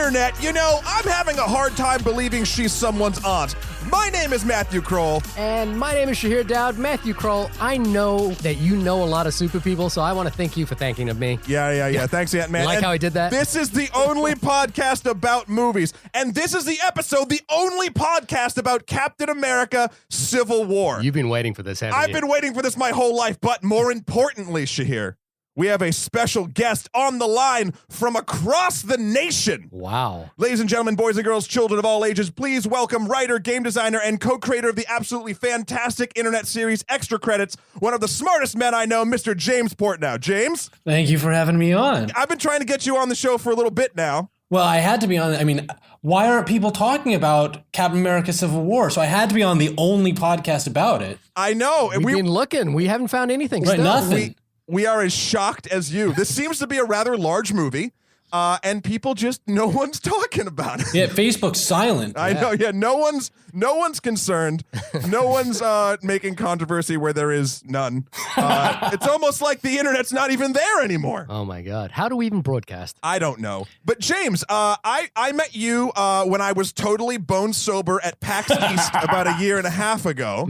internet, you know, I'm having a hard time believing she's someone's aunt. My name is Matthew Krol. And my name is Shahir Daud. Matthew Krol, I know that you know a lot of super people, so I want to thank you for thanking of me. Yeah. Thanks, Ant-Man. Like how I did that? This is the only podcast about movies. And this is the episode, the only podcast about Captain America Civil War. You've been waiting for this, haven't you? I've been waiting for this my whole life, but more importantly, Shahir, we have a special guest on the line from across the nation. Wow. Ladies and gentlemen, boys and girls, children of all ages, please welcome writer, game designer, and co-creator of the absolutely fantastic internet series Extra Credits, one of the smartest men I know, Mr. James Portnow. James? Thank you for having me on. I've been trying to get you on the show for a little bit now. Well, I had to be on. I mean, why aren't people talking about Captain America Civil War? So I had to be on the only podcast about it. I know. We've been looking. We haven't found anything. Right, still. nothing. We are as shocked as you. This seems to be a rather large movie, and people just, no one's talking about it. Yeah, Facebook's silent. I know. Yeah, no one's concerned. No one's making controversy where there is none. It's almost like the internet's not even there anymore. Oh my God. How do we even broadcast? I don't know. But James, I met you when I was totally bone sober at PAX East about a year and a half ago.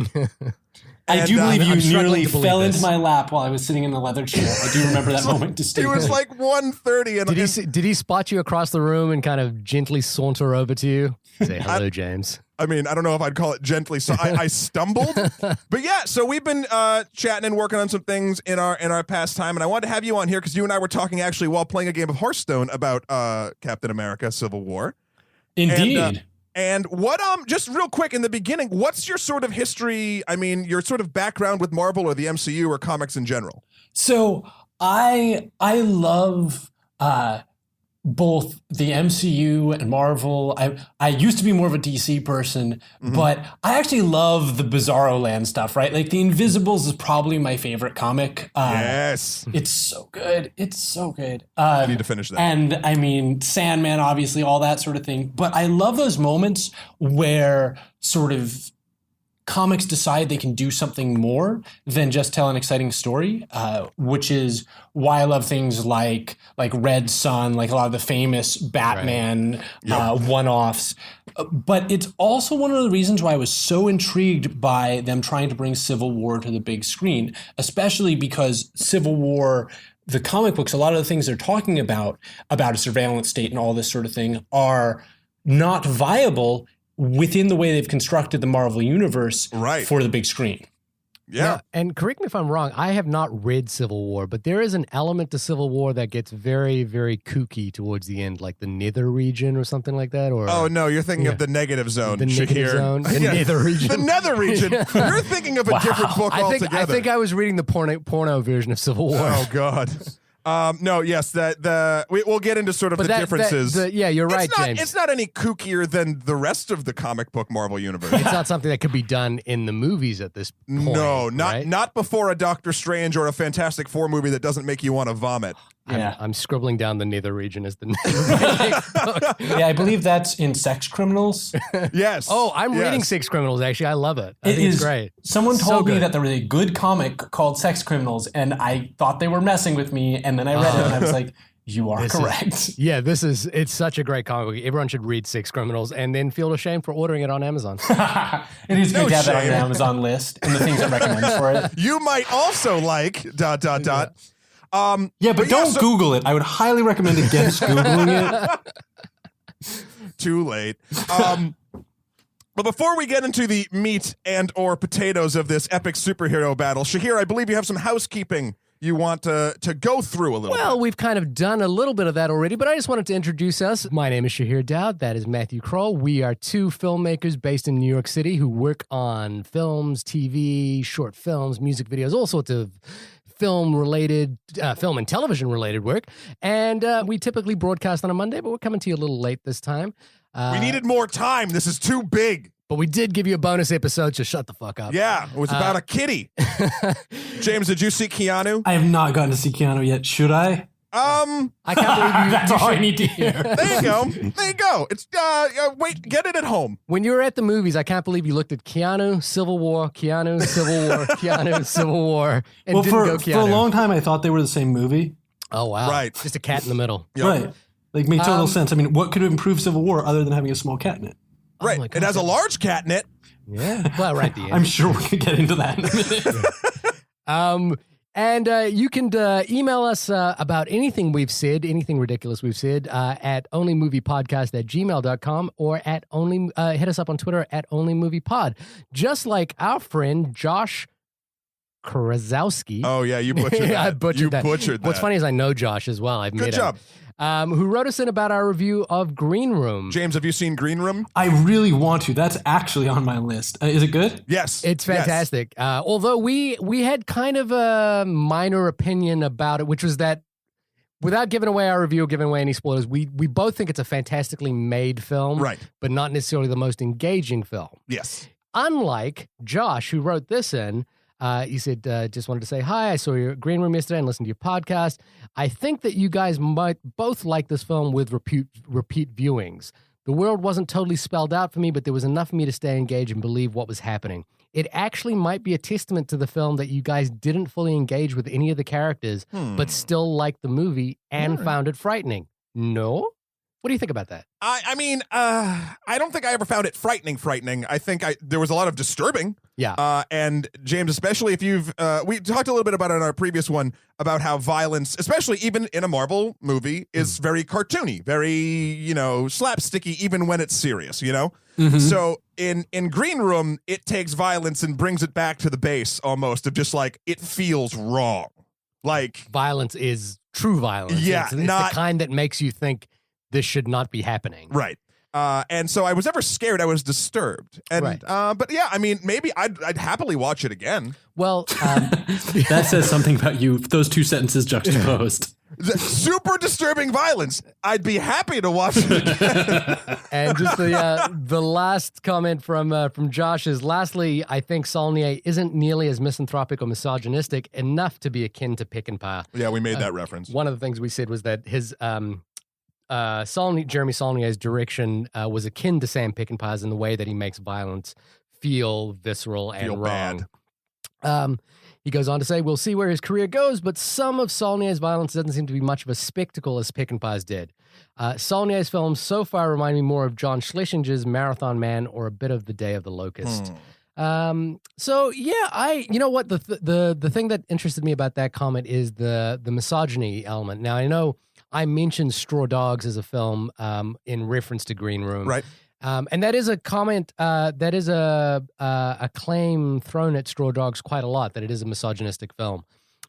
I do believe I'm you struggling nearly to believe fell this. into my lap while I was sitting in the leather chair. I do remember that moment It distinctly. was like 1:30, and Did he spot you across the room and kind of gently saunter over to you? Say hello, James. I mean, I don't know if I'd call it gently. So I stumbled, but yeah. So we've been chatting and working on some things in our past time, and I wanted to have you on here because you and I were talking actually while playing a game of Hearthstone about Captain America: Civil War. Indeed. And what just real quick in the beginning, what's your sort of history? I mean, your sort of background with Marvel or the MCU or comics in general? So I love both the MCU and Marvel. I used to be more of a DC person, but I actually love the Bizarro Land stuff, right? Like The Invisibles is probably my favorite comic. Yes. It's so good. It's so good. I need to finish that. And I mean, Sandman, obviously, all that sort of thing. But I love those moments where sort of comics decide they can do something more than just tell an exciting story, which is why I love things like Red Sun, like a lot of the famous Batman one-offs. But it's also one of the reasons why I was so intrigued by them trying to bring Civil War to the big screen, especially because Civil War, the comic books, a lot of the things they're talking about a surveillance state and all this sort of thing are not viable within the way they've constructed the Marvel Universe for the big screen. Yeah. And correct me if I'm wrong, I have not read Civil War, but there is an element to Civil War that gets very, very kooky towards the end, like the Nether region or something like that. Or Oh, no, you're thinking of the negative zone, the negative Shahir. zone, the Nether region. The Nether region. You're thinking of a different book altogether. I think I was reading the porno version of Civil War. Oh, God. No, yes, we'll get into sort of the differences. Yeah, you're right, James. It's not any kookier than the rest of the comic book Marvel universe. It's not something that could be done in the movies at this point. No, right? not before a Doctor Strange or a Fantastic Four movie that doesn't make you want to vomit. Yeah. I'm scribbling down the Nether region as the Yeah, I believe that's in Sex Criminals. Yes. Oh, I'm reading Six Criminals, actually. I love it. I think it's great. Someone told me good. that there was a good comic called Sex Criminals, and I thought they were messing with me, and then I read it, and I was like, you are correct. It's such a great comic book. Everyone should read Six Criminals and then feel ashamed for ordering it on Amazon. It is good to have that on the Amazon list and the things it recommends for it. You might also like ... Yeah, but don't Google it. I would highly recommend against Googling it. Too late. But before we get into the meat and or potatoes of this epic superhero battle, Shahir, I believe you have some housekeeping you want to go through a little bit. Well, we've kind of done a little bit of that already, but I just wanted to introduce us. My name is Shahir Daud. That is Matthew Krol. We are two filmmakers based in New York City who work on films, TV, short films, music videos, all sorts of film and television related work. And we typically broadcast on a Monday, but we're coming to you a little late this time. We needed more time. This is too big. But we did give you a bonus episode, so shut the fuck up. Yeah, it was about a kitty. James, did you see Keanu? I have not gotten to see Keanu yet. Should I? I can't believe you. That's all I need to hear. There you go. There you go. It's wait, get it at home. When you were at the movies, I can't believe you looked at Keanu, Civil War, Keanu, Civil War, Keanu, Civil War, and didn't go Keanu. For a long time, I thought they were the same movie. Oh, wow. Right. Just a cat in the middle. Yep. Right. Like, make total sense. I mean, what could improve Civil War other than having a small cat in it? Right. my It God, has a large cat in it. Yeah. Well, right at the end. I'm sure we're going to get into that in a minute. And you can email us about anything we've said, anything ridiculous we've said, at onlymoviepodcast@gmail.com or hit us up on Twitter at onlymoviepod. Just like our friend Josh Krasowski. Oh, yeah, you butchered that. I butchered that. Butchered that. What's funny is I know Josh as well. I've met Good job. him. Who wrote us in about our review of Green Room. James, have you seen Green Room? I really want to. That's actually on my list. Is it good? Yes. It's fantastic. Although we had kind of a minor opinion about it, which was that without giving away our review or giving away any spoilers, we both think it's a fantastically made film, Right. but not necessarily the most engaging film. Yes. Unlike Josh, who wrote this in, he said, just wanted to say hi. I saw your Green Room yesterday and listened to your podcast. I think that you guys might both like this film with repeat viewings. The world wasn't totally spelled out for me, but there was enough for me to stay engaged and believe what was happening. It actually might be a testament to the film that you guys didn't fully engage with any of the characters, but still liked the movie and found it frightening. No? What do you think about that? I mean, I don't think I ever found it frightening. I think there was a lot of disturbing. Yeah. And James, especially if you've, we talked a little bit about it in our previous one about how violence, especially even in a Marvel movie, is very cartoony, very, slapsticky, even when it's serious, So in Green Room, it takes violence and brings it back to the base almost of just like, it feels wrong. Like violence is true violence. Yeah. It's the kind that makes you think this should not be happening. Right. And so I was never scared. I was disturbed. And Right. but yeah, I mean, maybe I'd happily watch it again. Well, That says something about you. Those two sentences juxtaposed. Super disturbing violence. I'd be happy to watch it again. and just the last comment from Josh is, lastly, I think Saulnier isn't nearly as misanthropic or misogynistic enough to be akin to Peckinpah. Yeah, we made that reference. One of the things we said was that his Jeremy Saulnier's direction was akin to Sam Peckinpah's in the way that he makes violence feel visceral and Feel wrong. bad. He goes on to say, we'll see where his career goes, but some of Saulnier's violence doesn't seem to be much of a spectacle as Peckinpah's did. Saulnier's films so far remind me more of John Schlesinger's Marathon Man or a bit of The Day of the Locust. So yeah, you know what, the thing that interested me about that comment is the misogyny element. Now I know I mentioned Straw Dogs as a film in reference to Green Room, Right. And that is a comment, that is a claim thrown at Straw Dogs quite a lot, that it is a misogynistic film.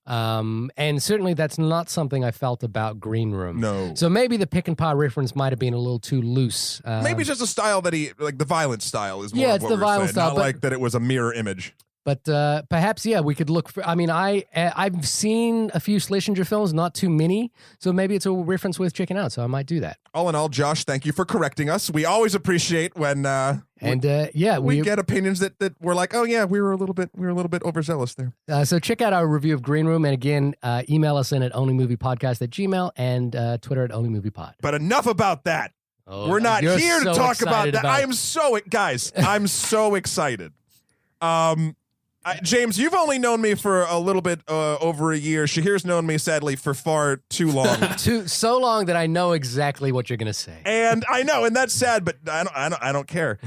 And certainly that's not something I felt about Green Room. No. So maybe the Peckinpah reference might have been a little too loose. Maybe it's just a style that like the violent style is more Yeah, of it's what the we were violent saying, style, not but- like that it was a mirror image. But perhaps, yeah, we could look for. I mean, I've seen a few Schlesinger films, not too many, so maybe it's a reference worth checking out. So I might do that. All in all, Josh, thank you for correcting us. We always appreciate when we get opinions that we're like, oh yeah, we were a little bit overzealous there. So check out our review of Green Room, and again, email us in at onlymoviepodcast@gmail and Twitter at onlymoviepod. But enough about that. Oh, We're not you're here to so talk about excited that. I am so guys. I'm so excited. James, you've only known me for a little bit over a year. Shahir's known me, sadly, for far too long. So long that I know exactly what you're going to say. And I know, and that's sad, but I don't care.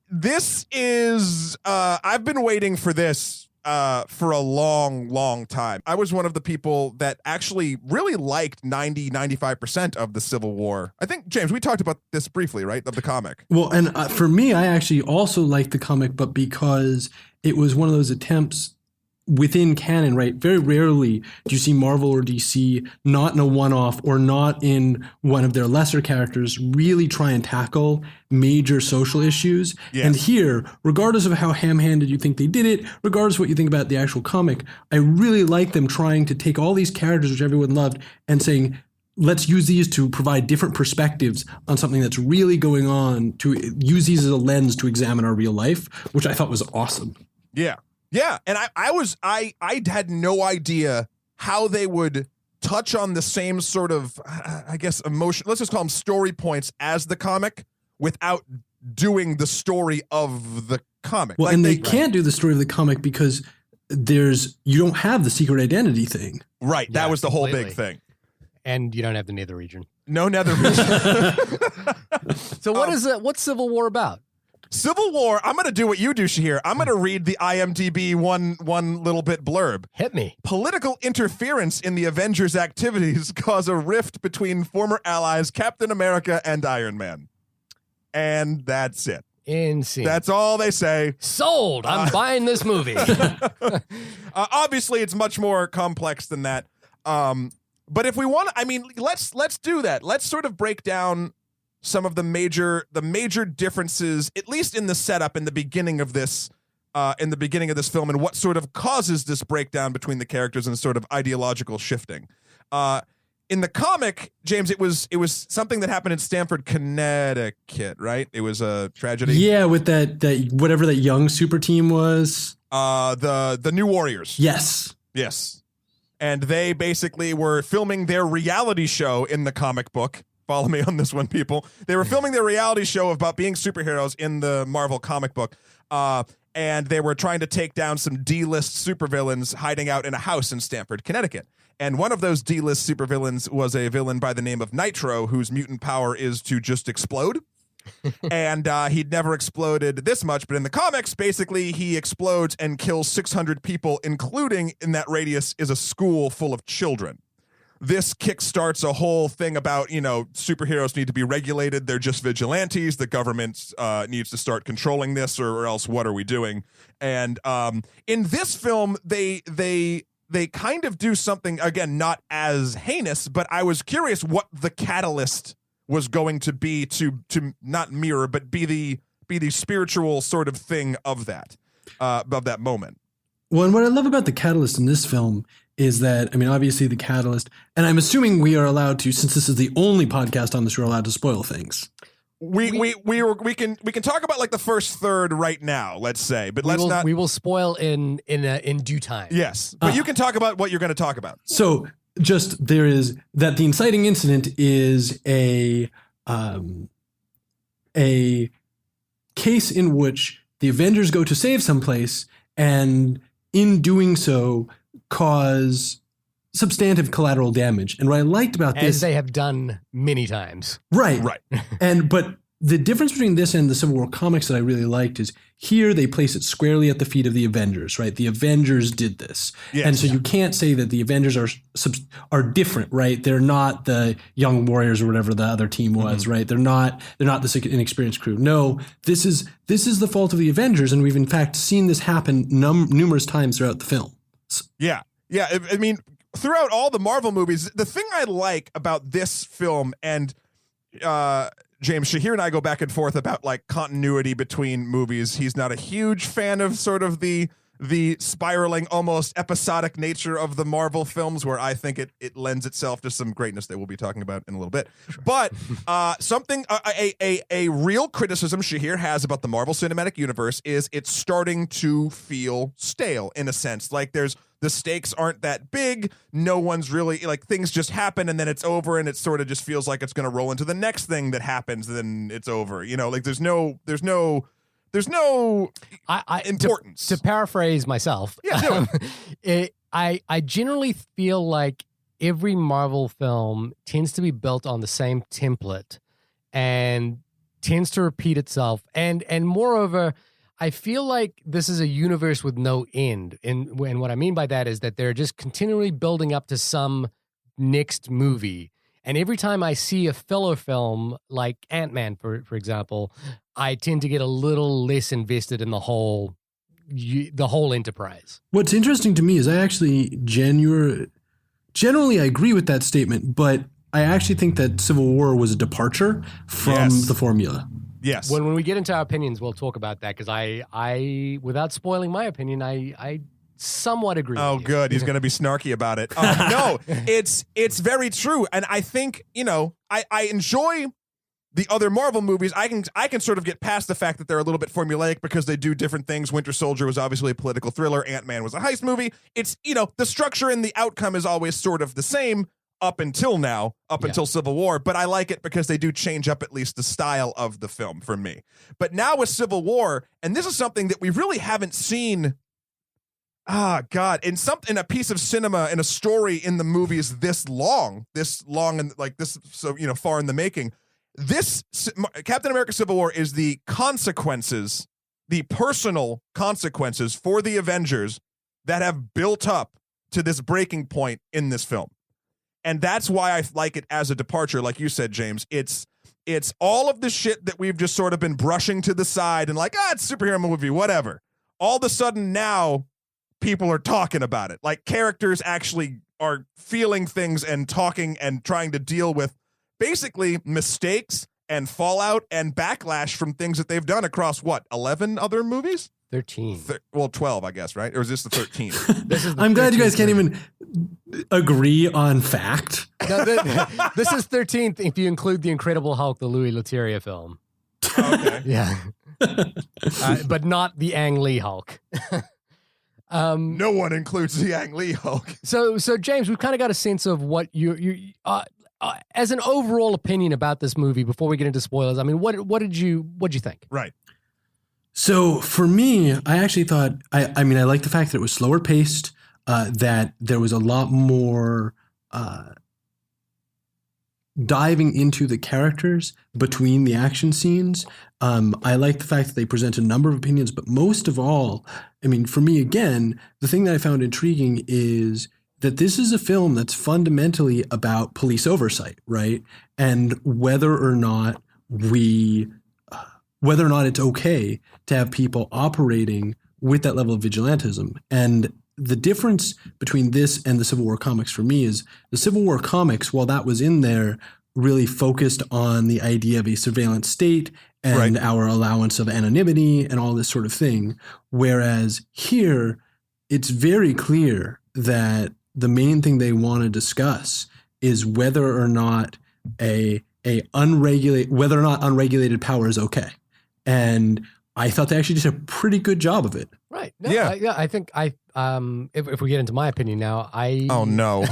This is I've been waiting for this for a long time. I was one of the people that actually really liked 95% of the Civil War. I think, James, we talked about this briefly, right? Of the comic. Well, and for me, I actually also liked the comic, but because it was one of those attempts within canon, right? Very rarely do you see Marvel or DC not in a one-off or not in one of their lesser characters really try and tackle major social issues. Yes. And here, regardless of how ham-handed you think they did it, regardless of what you think about the actual comic, I really like them trying to take all these characters, which everyone loved, and saying, let's use these to provide different perspectives on something that's really going on, to use these as a lens to examine our real life, which I thought was awesome. Yeah. Yeah. And I had no idea how they would touch on the same sort of, I guess, emotion. Let's just call them story points as the comic without doing the story of the comic. Well, like and they can't do the story of the comic because you don't have the secret identity thing. Right. That Yeah, was the whole completely. big thing. And you don't have the Nether region. No nether region. So what's Civil War about? Civil War, I'm going to do what you do, Shahir. I'm going to read the IMDb one little bit blurb. Hit me. Political interference in the Avengers' activities cause a rift between former allies Captain America and Iron Man. And that's it. Insane. That's all they say. Sold. I'm buying this movie. Obviously, it's much more complex than that. But if we want to, I mean, let's do that. Let's sort of break down some of the major differences, at least in the setup in the beginning of this film, and what sort of causes this breakdown between the characters and sort of ideological shifting. In the comic, James, it was something that happened in Stamford, Connecticut, right? It was a tragedy. Yeah, with that whatever that young super team was. The New Warriors. Yes. And they basically were filming their reality show in the comic book. Follow me on this one, people. They were filming their reality show about being superheroes in the Marvel comic book. And they were trying to take down some D-list supervillains hiding out in a house in Stamford, Connecticut. And one of those D-list supervillains was a villain by the name of Nitro, whose mutant power is to just explode. And he'd never exploded this much, but in the comics, basically, he explodes and kills 600 people, including in that radius is a school full of children. This kickstarts a whole thing about, superheroes need to be regulated. They're just vigilantes. The government needs to start controlling this, or else what are we doing? And in this film, they kind of do something, again, not as heinous, but I was curious what the catalyst was going to be to not mirror, but be the spiritual sort of thing of that moment. Well, and what I love about the catalyst in this film is that, I mean, obviously the catalyst, and I'm assuming we are allowed to, since this is the only podcast on this, we're allowed to spoil things. We can talk about like the first third right now, let's say, but we will spoil in due time. Yes, but you can talk about what you're going to talk about. So just there is that the inciting incident is a case in which the Avengers go to save someplace, and in doing so cause substantive collateral damage. And what I liked about this, as they have done many times, right. But the difference between this and the Civil War comics that I really liked is here they place it squarely at the feet of the Avengers, right? The Avengers did this. Yes, and so you can't say that the Avengers are different, right? They're not the Young Warriors or whatever the other team was, right? They're not this inexperienced crew. No, this is the fault of the Avengers, and we've in fact seen this happen numerous times throughout the film. Yeah. I mean, throughout all the Marvel movies, the thing I like about this film, and James, Shahir and I go back and forth about like continuity between movies. He's not a huge fan of sort of the spiraling, almost episodic nature of the Marvel films, where I think it lends itself to some greatness that we'll be talking about in a little bit. Sure. But a real criticism Shahir has about the Marvel Cinematic Universe is it's starting to feel stale in a sense. Like the stakes aren't that big. No one's really, like, things just happen and then it's over, and it sort of just feels like it's going to roll into the next thing that happens, and then it's over. Like there's no importance. To paraphrase myself, I generally feel like every Marvel film tends to be built on the same template and tends to repeat itself. And moreover, I feel like this is a universe with no end. And what I mean by that is that they're just continually building up to some next movie. And every time I see a filler film like Ant-Man, for example, I tend to get a little less invested in the whole enterprise. What's interesting to me is I actually generally I agree with that statement, but I actually think that Civil War was a departure from the formula. Yes. When we get into our opinions, we'll talk about that, because I without spoiling my opinion, I somewhat agree. Oh, with you. Good. He's going to be snarky about it. No, it's very true, and I think I enjoy the other Marvel movies. I can sort of get past the fact that they're a little bit formulaic because they do different things. Winter Soldier was obviously a political thriller. Ant-Man was a heist movie. It's the structure and the outcome is always sort of the same up until Civil War, but I like it because they do change up at least the style of the film for me. But now with Civil War, and this is something that we really haven't seen. God, in a piece of cinema, in a story in the movie is this long and like this, so, far in the making. This Captain America Civil War is the consequences, the personal consequences for the Avengers that have built up to this breaking point in this film. And that's why I like it as a departure. Like you said, James, it's all of the shit that we've just sort of been brushing to the side and like, it's a superhero movie, whatever. All of a sudden now people are talking about it. Like characters actually are feeling things and talking and trying to deal with basically mistakes and fallout and backlash from things that they've done across 11 other movies? 13. 12, I guess, right? Or is this the 13? I'm glad you guys can't even agree on fact. No, this is 13th if you include the Incredible Hulk, the Louis Leterrier film. Okay. Yeah. But not the Ang Lee Hulk. No one includes the Ang Lee Hulk. So James, we've kind of got a sense of what you as an overall opinion about this movie before we get into spoilers. I mean, what'd you think? Right. So for me, I actually thought I like the fact that it was slower paced, that there was a lot more diving into the characters between the action scenes. I like the fact that they present a number of opinions, but most of all, I mean, for me, again, the thing that I found intriguing is that this is a film that's fundamentally about police oversight, right? And whether or not it's okay to have people operating with that level of vigilantism. And the difference between this and the Civil War comics for me is the Civil War comics, while that was in there, really focused on the idea of a surveillance state and our allowance of anonymity and all this sort of thing. Whereas here, it's very clear that the main thing they want to discuss is whether or not unregulated power is okay. And I thought they actually did a pretty good job of it. Right. No, yeah. I think if we get into my opinion now, Oh no.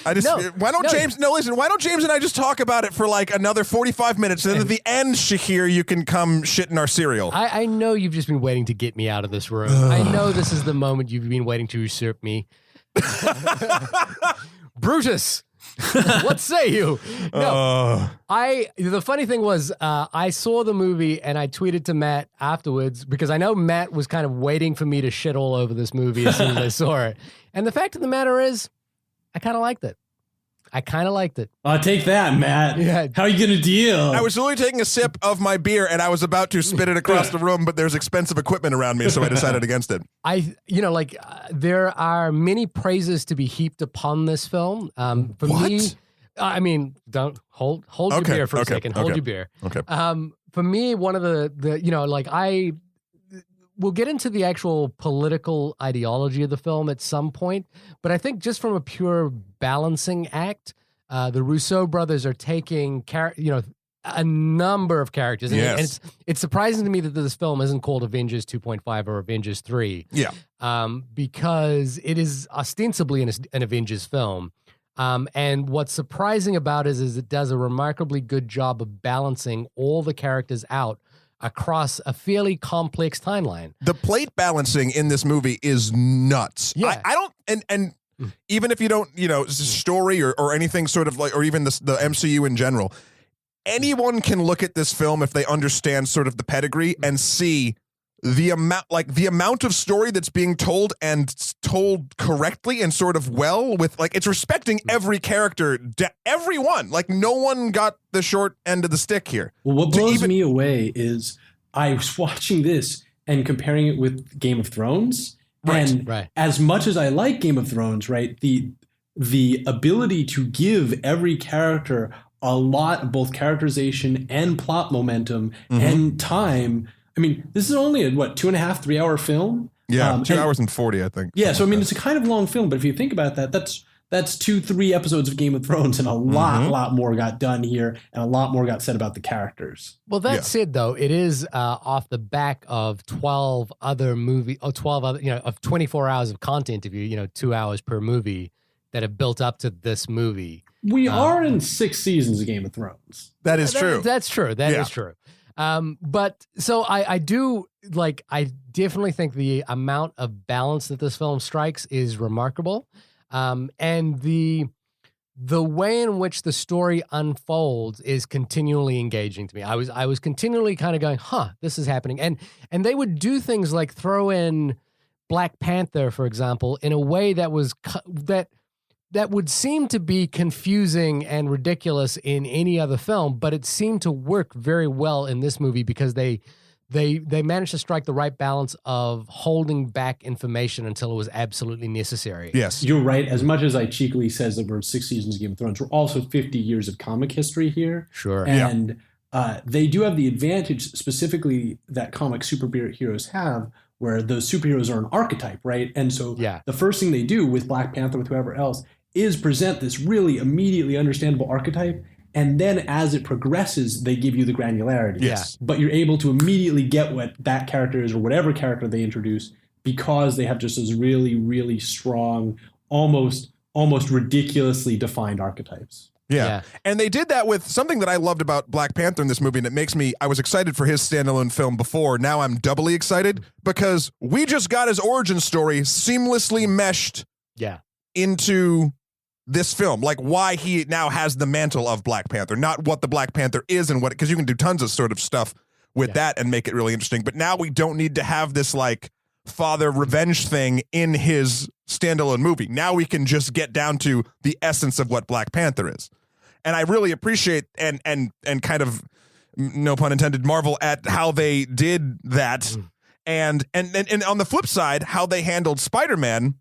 Why don't James and I just talk about it for like another 45 minutes and then at the end, Shahir, you can come shit in our cereal. I know you've just been waiting to get me out of this room. I know this is the moment you've been waiting to usurp me. Brutus. What say you? No, the funny thing was, I saw the movie and I tweeted to Matt afterwards because I know Matt was kind of waiting for me to shit all over this movie as soon as I saw it. And the fact of the matter is, I kind of liked it. I'll take that, Matt. Yeah. How are you going to deal? I was literally taking a sip of my beer and I was about to spit it across the room, but there's expensive equipment around me, so I decided against it. There are many praises to be heaped upon this film. For me, I mean, don't hold your beer for a second. Hold your beer. Okay. For me, one of we'll get into the actual political ideology of the film at some point, but I think just from a pure balancing act, the Rousseau brothers are taking a number of characters. And it's surprising to me that this film isn't called Avengers 2.5 or Avengers 3. Yeah. Because it is ostensibly an Avengers film. And what's surprising about it is it does a remarkably good job of balancing all the characters out across a fairly complex timeline. The plate balancing in this movie is nuts. Yeah. I don't, and even if you don't, story or anything sort of like, or even the MCU in general, anyone can look at this film if they understand sort of the pedigree and see the amount of story that's being told and told correctly and sort of well with it's respecting every character, everyone. Like no one got the short end of the stick here. Well, what blows me away is I was watching this and comparing it with Game of Thrones. Right. As much as I like Game of Thrones, right, the ability to give every character a lot of both characterization and plot momentum and time. I mean, this is only a 2.5, 3 hour film. Yeah, 2 hours and 40, I think. Yeah, so I mean, it's a kind of long film, but if you think about that, that's 2-3 episodes of Game of Thrones, and a lot more got done here, and a lot more got said about the characters. Well, that said, though, it is off the back of 12 other of 24 hours of content, if you 2 hours per movie that have built up to this movie. We are in 6 seasons of Game of Thrones. That is true. That's true. That is true. But so I do like, I definitely think the amount of balance that this film strikes is remarkable. And the way in which the story unfolds is continually engaging to me. I was continually kind of going, this is happening. And they would do things like throw in Black Panther, for example, in a way that was that would seem to be confusing and ridiculous in any other film, but it seemed to work very well in this movie because they managed to strike the right balance of holding back information until it was absolutely necessary. Yes. You're right. As much as I cheekily says that we're 6 seasons of Game of Thrones, we're also 50 years of comic history here. Sure. And they do have the advantage specifically that comic superheroes have, where those superheroes are an archetype, right? And so the first thing they do with Black Panther, with whoever else, is present this really immediately understandable archetype. And then as it progresses, they give you the granularity. Yes. But you're able to immediately get what that character is or whatever character they introduce because they have just this really, really strong, almost ridiculously defined archetypes. Yeah. And they did that with something that I loved about Black Panther in this movie, and it makes me, I was excited for his standalone film before. Now I'm doubly excited because we just got his origin story seamlessly meshed into this film, like why he now has the mantle of Black Panther, not what the Black Panther is and what, because you can do tons of sort of stuff with that and make it really interesting. But now we don't need to have this like father revenge thing in his standalone movie. Now we can just get down to the essence of what Black Panther is. And I really appreciate and kind of, no pun intended, marvel at how they did that. And on the flip side, how they handled Spider-Man.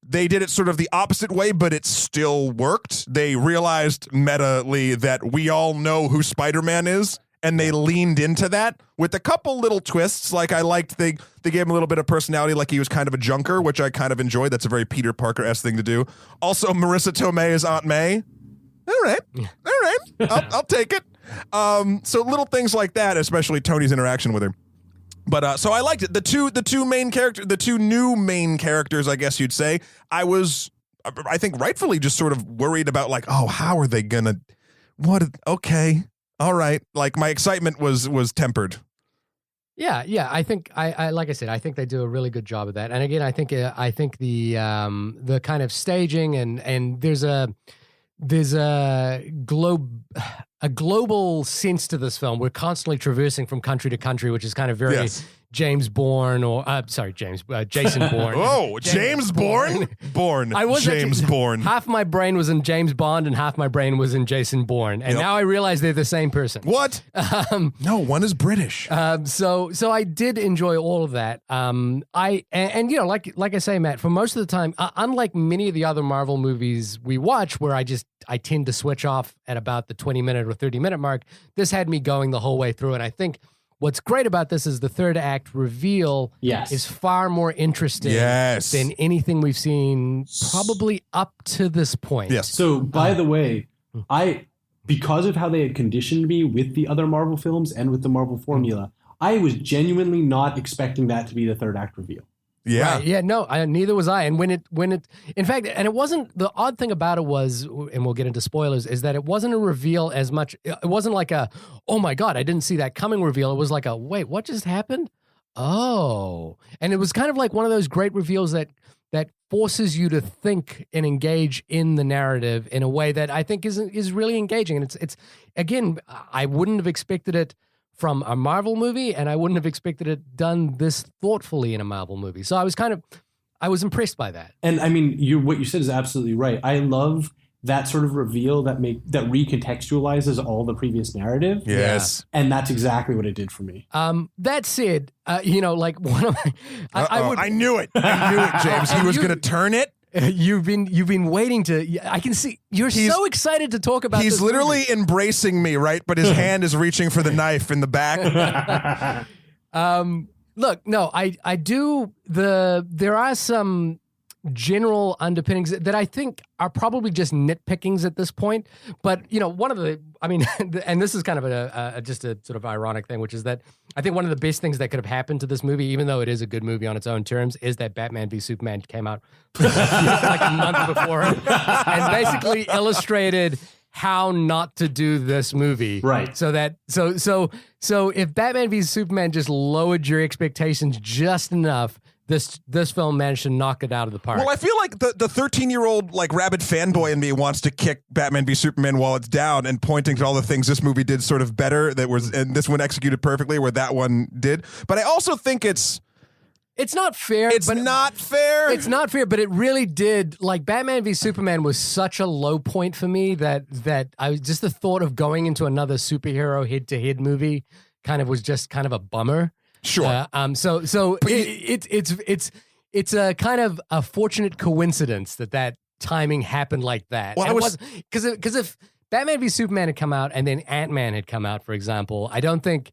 They did it sort of the opposite way, but it still worked. They realized meta-ly that we all know who Spider-Man is, and they leaned into that with a couple little twists. Like I liked they gave him a little bit of personality, like he was kind of a junker, which I kind of enjoyed. That's a very Peter Parker-esque thing to do. Also, Marissa Tomei is Aunt May. All right. I'll take it. So little things like that, especially Tony's interaction with her. But so I liked it. The two new main characters, I guess you'd say. I think rightfully just sort of worried about like, oh, how are they gonna? What? Okay, all right. Like my excitement was tempered. Yeah. I think I like I said, I think they do a really good job of that. And again, I think the kind of staging and there's a global sense to this film. We're constantly traversing from country to country, which is kind of very James Bourne or Jason Bourne. Oh, James Bourne? I was James Bourne. Half my brain was in James Bond and half my brain was in Jason Bourne. And now I realize they're the same person. What? No, one is British. So I did enjoy all of that. Like I say, Matt, for most of the time, unlike many of the other Marvel movies we watch where I tend to switch off at about the 20-minute or 30-minute mark, this had me going the whole way through. And I think what's great about this is the third act reveal is far more interesting than anything we've seen probably up to this point. Yes. So, by the way, because of how they had conditioned me with the other Marvel films and with the Marvel formula, I was genuinely not expecting that to be the third act reveal. Yeah. Right. Yeah, no, neither was I. And when it, in fact, and it wasn't, the odd thing about it was, and we'll get into spoilers, is that it wasn't a reveal as much, it wasn't like a, oh my God, I didn't see that coming reveal. It was like a, wait, what just happened? Oh. And it was kind of like one of those great reveals that forces you to think and engage in the narrative in a way that I think is really engaging. And it's again, I wouldn't have expected it from a Marvel movie, and I wouldn't have expected it done this thoughtfully in a Marvel movie. So I was impressed by that. And I mean, what you said is absolutely right. I love that sort of reveal that recontextualizes all the previous narrative. Yes. And that's exactly what it did for me. That said, like one of my, I knew it, James. He was going to turn it. You've been waiting to. I can see you're so excited to talk about. He's this literally movie. Embracing me, right? But his hand is reaching for the knife in the back. Look, no, I do. There are some general underpinnings that I think are probably just nitpickings at this point. But one of the, and this is kind of just a sort of ironic thing, which is that I think one of the best things that could have happened to this movie, even though it is a good movie on its own terms, is that Batman v Superman came out like a month before and basically illustrated how not to do this movie. Right. So if Batman v Superman just lowered your expectations just enough, this film managed to knock it out of the park. Well, I feel like the 13-year-old like rabid fanboy in me wants to kick Batman v Superman while it's down and pointing to all the things this movie did sort of better and this one executed perfectly where that one did. But I also think it's not fair. It's not fair, but it really did. Like Batman v Superman was such a low point for me that I was just the thought of going into another superhero head-to-head movie was just kind of a bummer. Sure. It's a kind of a fortunate coincidence that timing happened like that. Well, because if Batman v Superman had come out and then Ant-Man had come out, for example, I don't think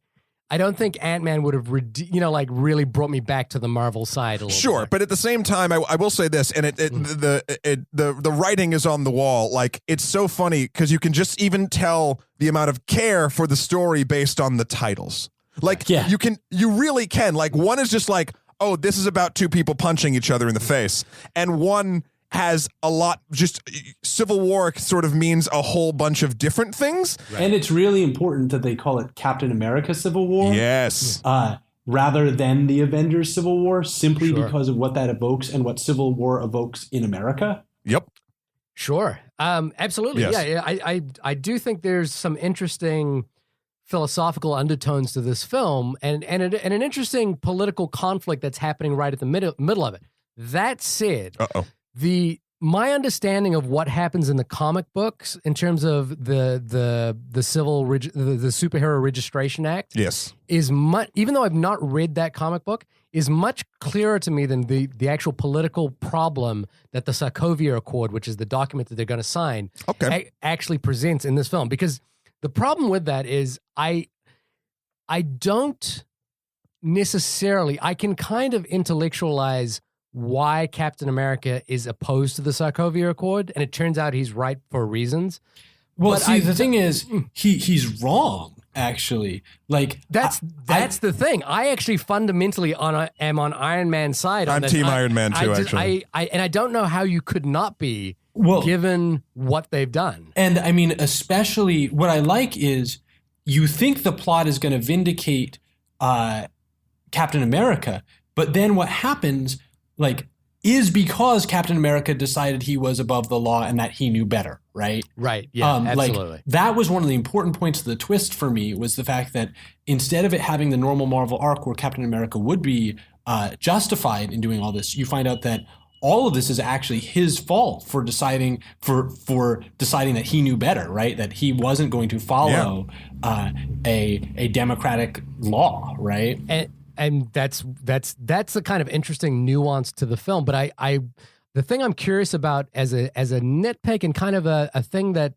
Ant-Man would have really brought me back to the Marvel side a little. Sure, but at the same time, I will say this, and the writing is on the wall. Like it's so funny because you can just even tell the amount of care for the story based on the titles. Like you really can. Like one is just like, oh, this is about two people punching each other in the face, and one has a lot. Just Civil War sort of means a whole bunch of different things, right. And it's really important that they call it Captain America Civil War. Yes. Rather than the Avengers Civil War, simply because of what that evokes and what Civil War evokes in America. Yep. Sure. Absolutely. Yes. Yeah. I do think there's some interesting philosophical undertones to this film and an interesting political conflict that's happening right at the middle of it. That said, my understanding of what happens in the comic books in terms of the Superhero Registration Act, yes, is much. Even though I've not read that comic book, is much clearer to me than the actual political problem that the Sokovia Accord, which is the document that they're going to sign, actually presents in this film. Because the problem with that is I don't necessarily, I can kind of intellectualize why Captain America is opposed to the Sokovia Accord, and it turns out he's right for reasons. Well, but the thing is, he's wrong, actually. Like that's the thing. I actually fundamentally am on Iron Man's side. I'm Team Iron Man too, actually. I don't know how you could not be, given what they've done. And I mean, especially what I like is you think the plot is going to vindicate Captain America, but then what happens is because Captain America decided he was above the law and that he knew better, right? Right, yeah, absolutely. That was one of the important points of the twist for me, was the fact that instead of it having the normal Marvel arc where Captain America would be justified in doing all this, you find out that all of this is actually his fault for deciding that he knew better, right? That he wasn't going to follow a democratic law, right? And that's the kind of interesting nuance to the film. But the thing I'm curious about as a nitpick and kind of a thing that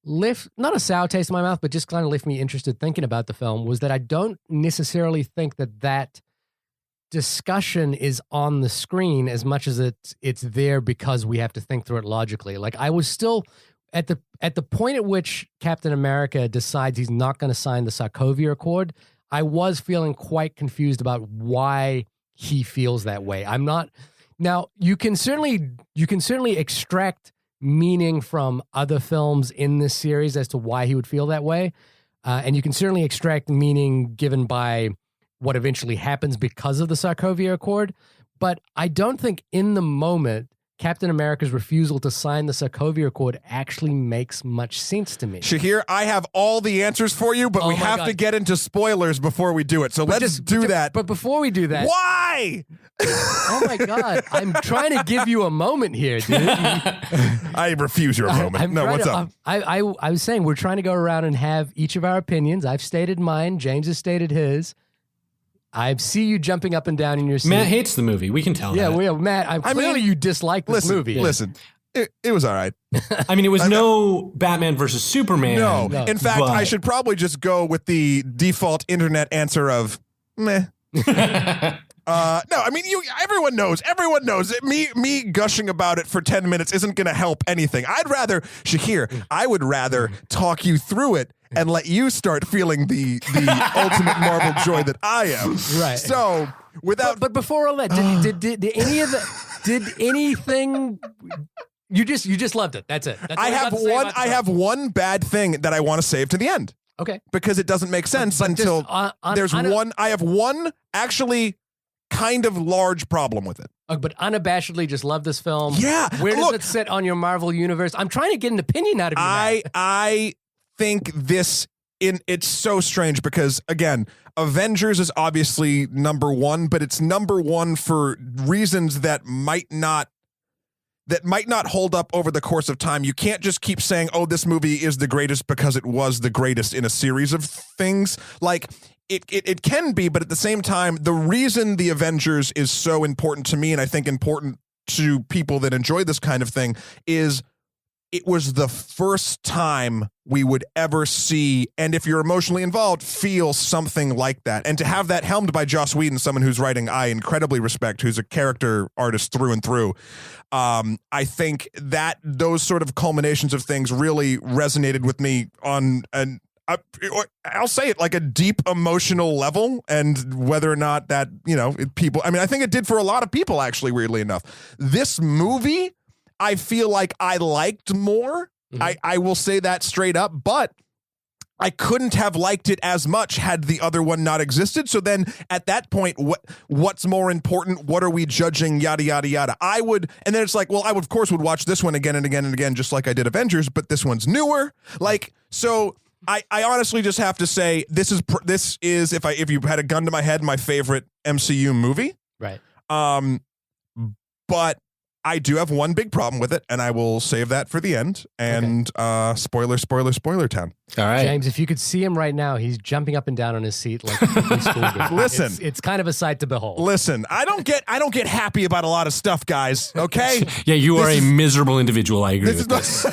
left not a sour taste in my mouth, but just kind of left me interested thinking about the film, was that I don't necessarily think that discussion is on the screen as much as it's there because we have to think through it logically. Like I was still at the point at which Captain America decides he's not going to sign the Sokovia Accord, I was feeling quite confused about why he feels that way. I'm not. Now, you can certainly extract meaning from other films in this series as to why he would feel that way. And you can certainly extract meaning given by what eventually happens because of the Sokovia Accord. But I don't think in the moment Captain America's refusal to sign the Sokovia Accord actually makes much sense to me. Shahir, I have all the answers for you, but we have to get into spoilers before we do it. So let's do that. But before we do that... Why? Oh my God. I'm trying to give you a moment here, dude. I refuse your moment. What's up? I was saying we're trying to go around and have each of our opinions. I've stated mine. James has stated his. I see you jumping up and down in your seat. Matt hates the movie. We can tell that. Yeah, Matt, clearly you dislike this movie. Listen, it was all right. I mean, it was no Batman versus Superman. No. In fact, I should probably just go with the default internet answer of meh. No, I mean, everyone knows that me gushing about it for 10 minutes isn't going to help anything. Shahir, I would rather talk you through it and let you start feeling the ultimate Marvel joy that I am. Right. So, but before all that, did anything You just loved it. That's it. That's I all have got to say one. about the I film. have one bad thing that I want to save to the end Okay. because it doesn't make sense But until just one. I have one actually kind of large problem with it. But unabashedly, just love this film. Yeah. Where does Look, it sit on your Marvel universe? I'm trying to get an opinion out of you. Matt. I think it's so strange because again, Avengers is obviously number one, but it's number one for reasons that might not hold up over the course of time. You can't just keep saying, "Oh, this movie is the greatest" because it was the greatest in a series of things. Like it can be, but at the same time, the reason the Avengers is so important to me, and I think important to people that enjoy this kind of thing, is it was the first time we would ever see, and if you're emotionally involved, feel something like that. And to have that helmed by Joss Whedon, someone whose writing I incredibly respect, who's a character artist through and through, I think that those sort of culminations of things really resonated with me on I'll say it, like a deep emotional level, and whether or not that, people, I mean, I think it did for a lot of people, actually, weirdly enough. This movie, I feel like I liked more. Mm-hmm. I will say that straight up, but I couldn't have liked it as much had the other one not existed. So then at that point, what's more important? What are we judging? Yada, yada, yada. And then it's like, well, I of course would watch this one again and again and again, just like I did Avengers, but this one's newer. Like, so I honestly just have to say this is if you had a gun to my head, my favorite MCU movie. Right. But I do have one big problem with it, and I will save that for the end. And spoiler town. All right, James, if you could see him right now, he's jumping up and down on his seat like a schoolgirl. Listen, it's kind of a sight to behold. Listen, I don't get happy about a lot of stuff, guys. Okay. Yeah, you are a miserable individual. I agree with this.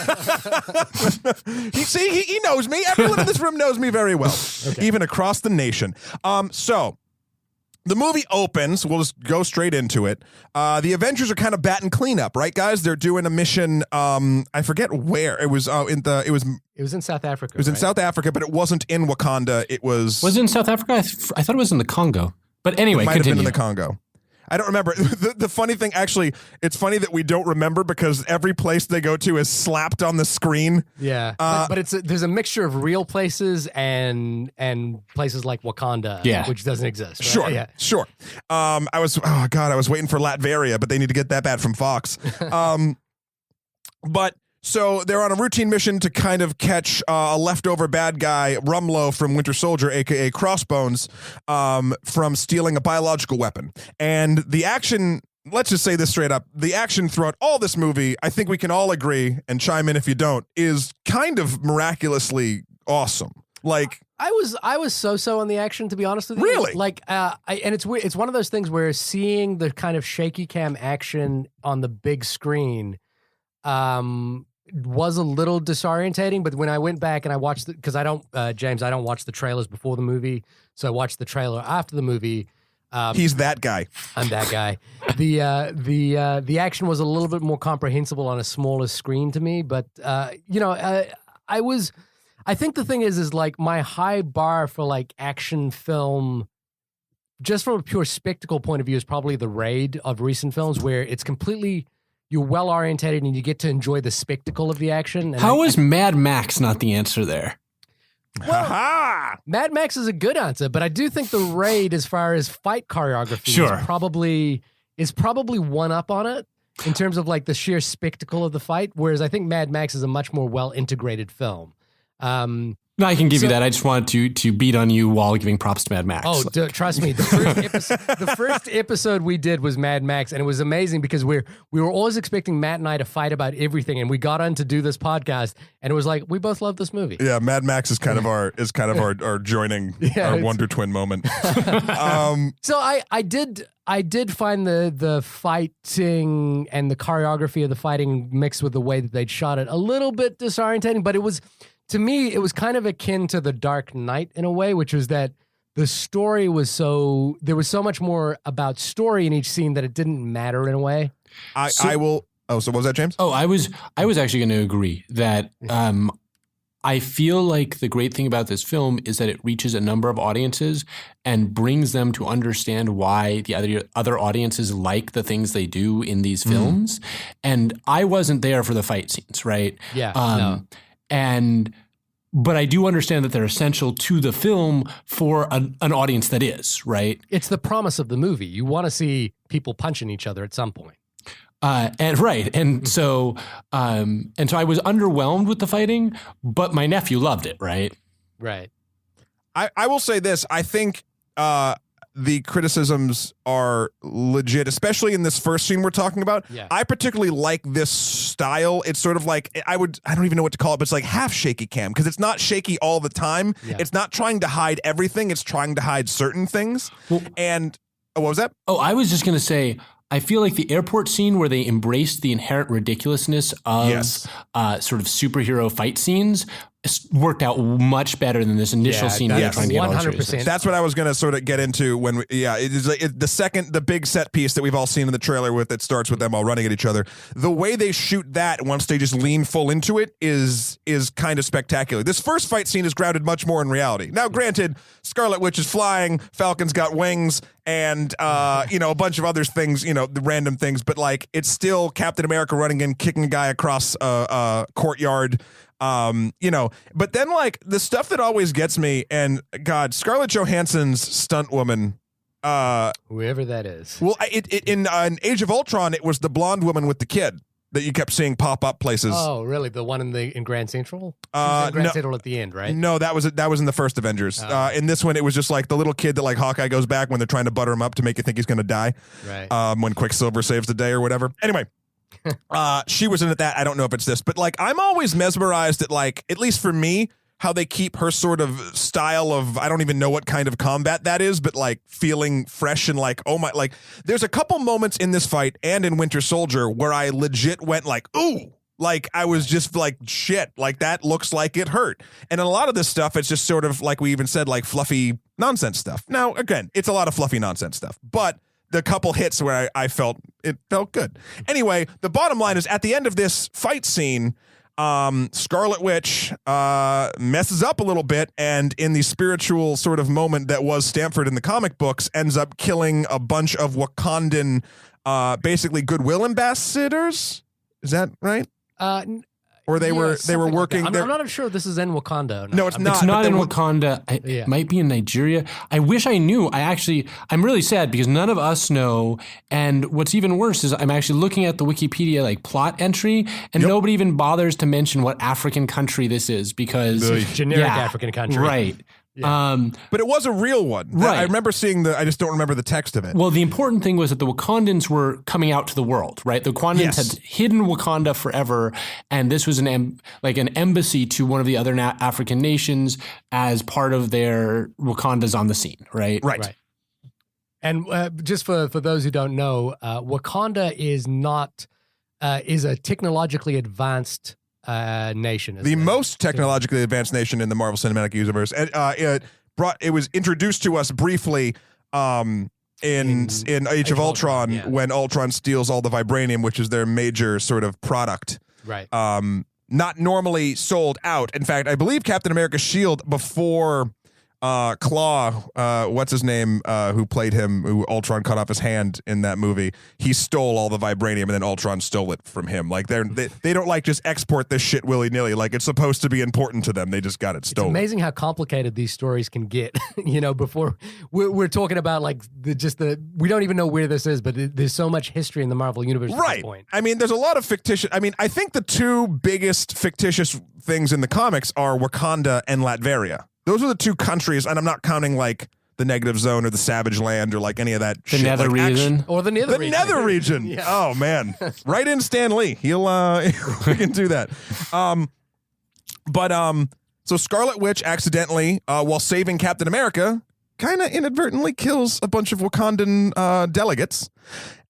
He knows me. Everyone in this room knows me very well, even across the nation. So. The movie opens. We'll just go straight into it. The Avengers are kind of batting cleanup, right, guys? They're doing a mission. I forget where it was. It was in South Africa. It was in South Africa, but it wasn't in Wakanda. It was. Was it in South Africa? I thought it was in the Congo. But anyway, it might continue. have been in the Congo. I don't remember. The funny thing, actually, it's funny that we don't remember because every place they go to is slapped on the screen. Yeah, but there's a mixture of real places and places like Wakanda, which doesn't exist. Right? Sure. I was waiting for Latveria, but they need to get that bad from Fox. But so they're on a routine mission to kind of catch a leftover bad guy, Rumlow from Winter Soldier, a.k.a. Crossbones, from stealing a biological weapon. And the action, let's just say this straight up, the action throughout all this movie, I think we can all agree, and chime in if you don't, is kind of miraculously awesome. Like, I was so on the action, to be honest with you. Really? Like, and it's weird. It's one of those things where seeing the kind of shaky cam action on the big screen, was a little disorientating, but when I went back and I watched because I don't watch the trailers before the movie, so I watched the trailer after the movie. He's that guy. I'm that guy. The action was a little bit more comprehensible on a smaller screen to me, but I think the thing is like my high bar for like action film, just from a pure spectacle point of view, is probably The Raid of recent films, where it's completely. You're well orientated and you get to enjoy the spectacle of the action. And How is Mad Max not the answer there? Well, Mad Max is a good answer, but I do think The Raid, as far as fight choreography, is probably one up on it in terms of like the sheer spectacle of the fight. Whereas I think Mad Max is a much more well integrated film. No, I can give you that. I just wanted to beat on you while giving props to Mad Max. Oh, trust me. The first episode we did was Mad Max, and it was amazing because we were always expecting Matt and I to fight about everything, and we got on to do this podcast, and it was like we both love this movie. Yeah, Mad Max is kind of our joining our Wonder Twin moment. So I did find the fighting and the choreography of the fighting mixed with the way that they'd shot it a little bit disorientating, but it was. To me, it was kind of akin to The Dark Knight in a way, which was that the story was there was so much more about story in each scene that it didn't matter in a way. So what was that, James? Oh, I was actually going to agree that I feel like the great thing about this film is that it reaches a number of audiences and brings them to understand why the other audiences like the things they do in these films. And I wasn't there for the fight scenes, right? Yeah. No. But I do understand that they're essential to the film for an audience that is, right? It's the promise of the movie. You want to see people punching each other at some point. And so I was underwhelmed with the fighting, but my nephew loved it, right? Right. I will say this. I think the criticisms are legit, especially in this first scene we're talking about. Yeah. I particularly like this style. It's sort of like, I don't even know what to call it, but it's like half shaky cam, because it's not shaky all the time. Yeah. It's not trying to hide everything. It's trying to hide certain things. Well, and what was that? Oh, I was just going to say, I feel like the airport scene where they embraced the inherent ridiculousness of sort of superhero fight scenes worked out much better than this initial scene where they're trying to get all 100%. That's what I was going to sort of get into when it is like the big set piece that we've all seen in the trailer with it starts with them all running at each other. The way they shoot that once they just lean full into it is kind of spectacular. This first fight scene is grounded much more in reality. Now, granted, Scarlet Witch is flying, Falcon's got wings, and a bunch of other things, the random things, but like it's still Captain America running in, kicking a guy across a courtyard. But then like the stuff that always gets me, and God, Scarlett Johansson's stunt woman, whoever that is. Well, in Age of Ultron, it was the blonde woman with the kid that you kept seeing pop up places. Oh, really? The one in Grand Central? She was in Grand Central at the end, right? No, that was in the first Avengers. In this one, it was just like the little kid that like Hawkeye goes back when they're trying to butter him up to make you think he's going to die. Right. When Quicksilver saves the day or whatever. Anyway. She was in it. That I don't know if it's this, but like I'm always mesmerized at like, at least for me, how they keep her sort of style of, I don't even know what kind of combat that is, but like feeling fresh and like, oh my, like there's a couple moments in this fight and in Winter Soldier where I legit went like, ooh, like I was just like, shit, like that looks like it hurt. And in a lot of this stuff, it's just sort of like we even said, like fluffy nonsense stuff. Now, again, it's a lot of fluffy nonsense stuff, but the couple hits where I felt it felt good. Anyway, the bottom line is at the end of this fight scene, Scarlet Witch messes up a little bit, and in the spiritual sort of moment that was Stamford in the comic books, ends up killing a bunch of Wakandan, basically goodwill ambassadors. Is that right? Or they were working. Like I'm not sure this is in Wakanda. No, it's not. It's not in Wakanda. It might be in Nigeria. I wish I knew. I'm really sad because none of us know. And what's even worse is I'm actually looking at the Wikipedia like plot entry, and nobody even bothers to mention what African country this is because generic African country, right? Yeah. But it was a real one. Right. I remember seeing I just don't remember the text of it. Well, the important thing was that the Wakandans were coming out to the world, right? The Wakandans had hidden Wakanda forever, and this was an embassy to one of the other African nations as part of their Wakandas on the scene, right? Right. And just for those who don't know, Wakanda is a technologically advanced nation. The most technologically advanced nation in the Marvel Cinematic Universe. And it was introduced to us briefly in Age of Ultron when Ultron steals all the vibranium, which is their major sort of product. Right. Not normally sold out. In fact, I believe Captain America's shield before Claw, what's his name, who played him, who Ultron cut off his hand in that movie, he stole all the vibranium and then Ultron stole it from him. Like they don't like just export this shit willy-nilly. Like it's supposed to be important to them. They just got it stolen. It's amazing how complicated these stories can get. Before we're talking about like we don't even know where this is, but there's so much history in the Marvel universe at this point. I mean, there's a lot of fictitious. I mean, I think the two biggest fictitious things in the comics are Wakanda and Latveria. Those are the two countries, and I'm not counting like the Negative Zone or the Savage Land or like any of that the shit. Nether region. Or the Nether region. The Nether region. Yeah. Oh, man. Right in Stan Lee. He can do that. So Scarlet Witch accidentally, while saving Captain America, kind of inadvertently kills a bunch of Wakandan delegates.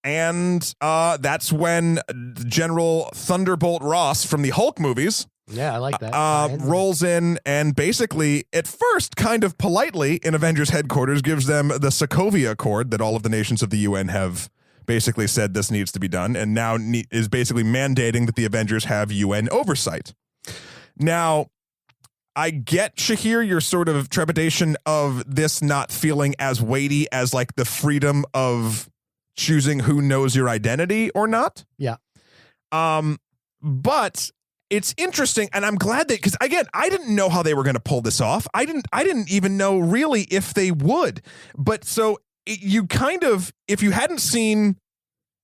And that's when General Thunderbolt Ross from the Hulk movies I like that. Rolls in and basically, at first, kind of politely in Avengers headquarters, gives them the Sokovia Accord that all of the nations of the UN have basically said this needs to be done, and now is basically mandating that the Avengers have UN oversight. Now, I get, Shahir, your sort of trepidation of this not feeling as weighty as like the freedom of choosing who knows your identity or not. Yeah. But it's interesting, and I'm glad that, because again, I didn't know how they were going to pull this off. I didn't even know really if they would. But so you kind of, if you hadn't seen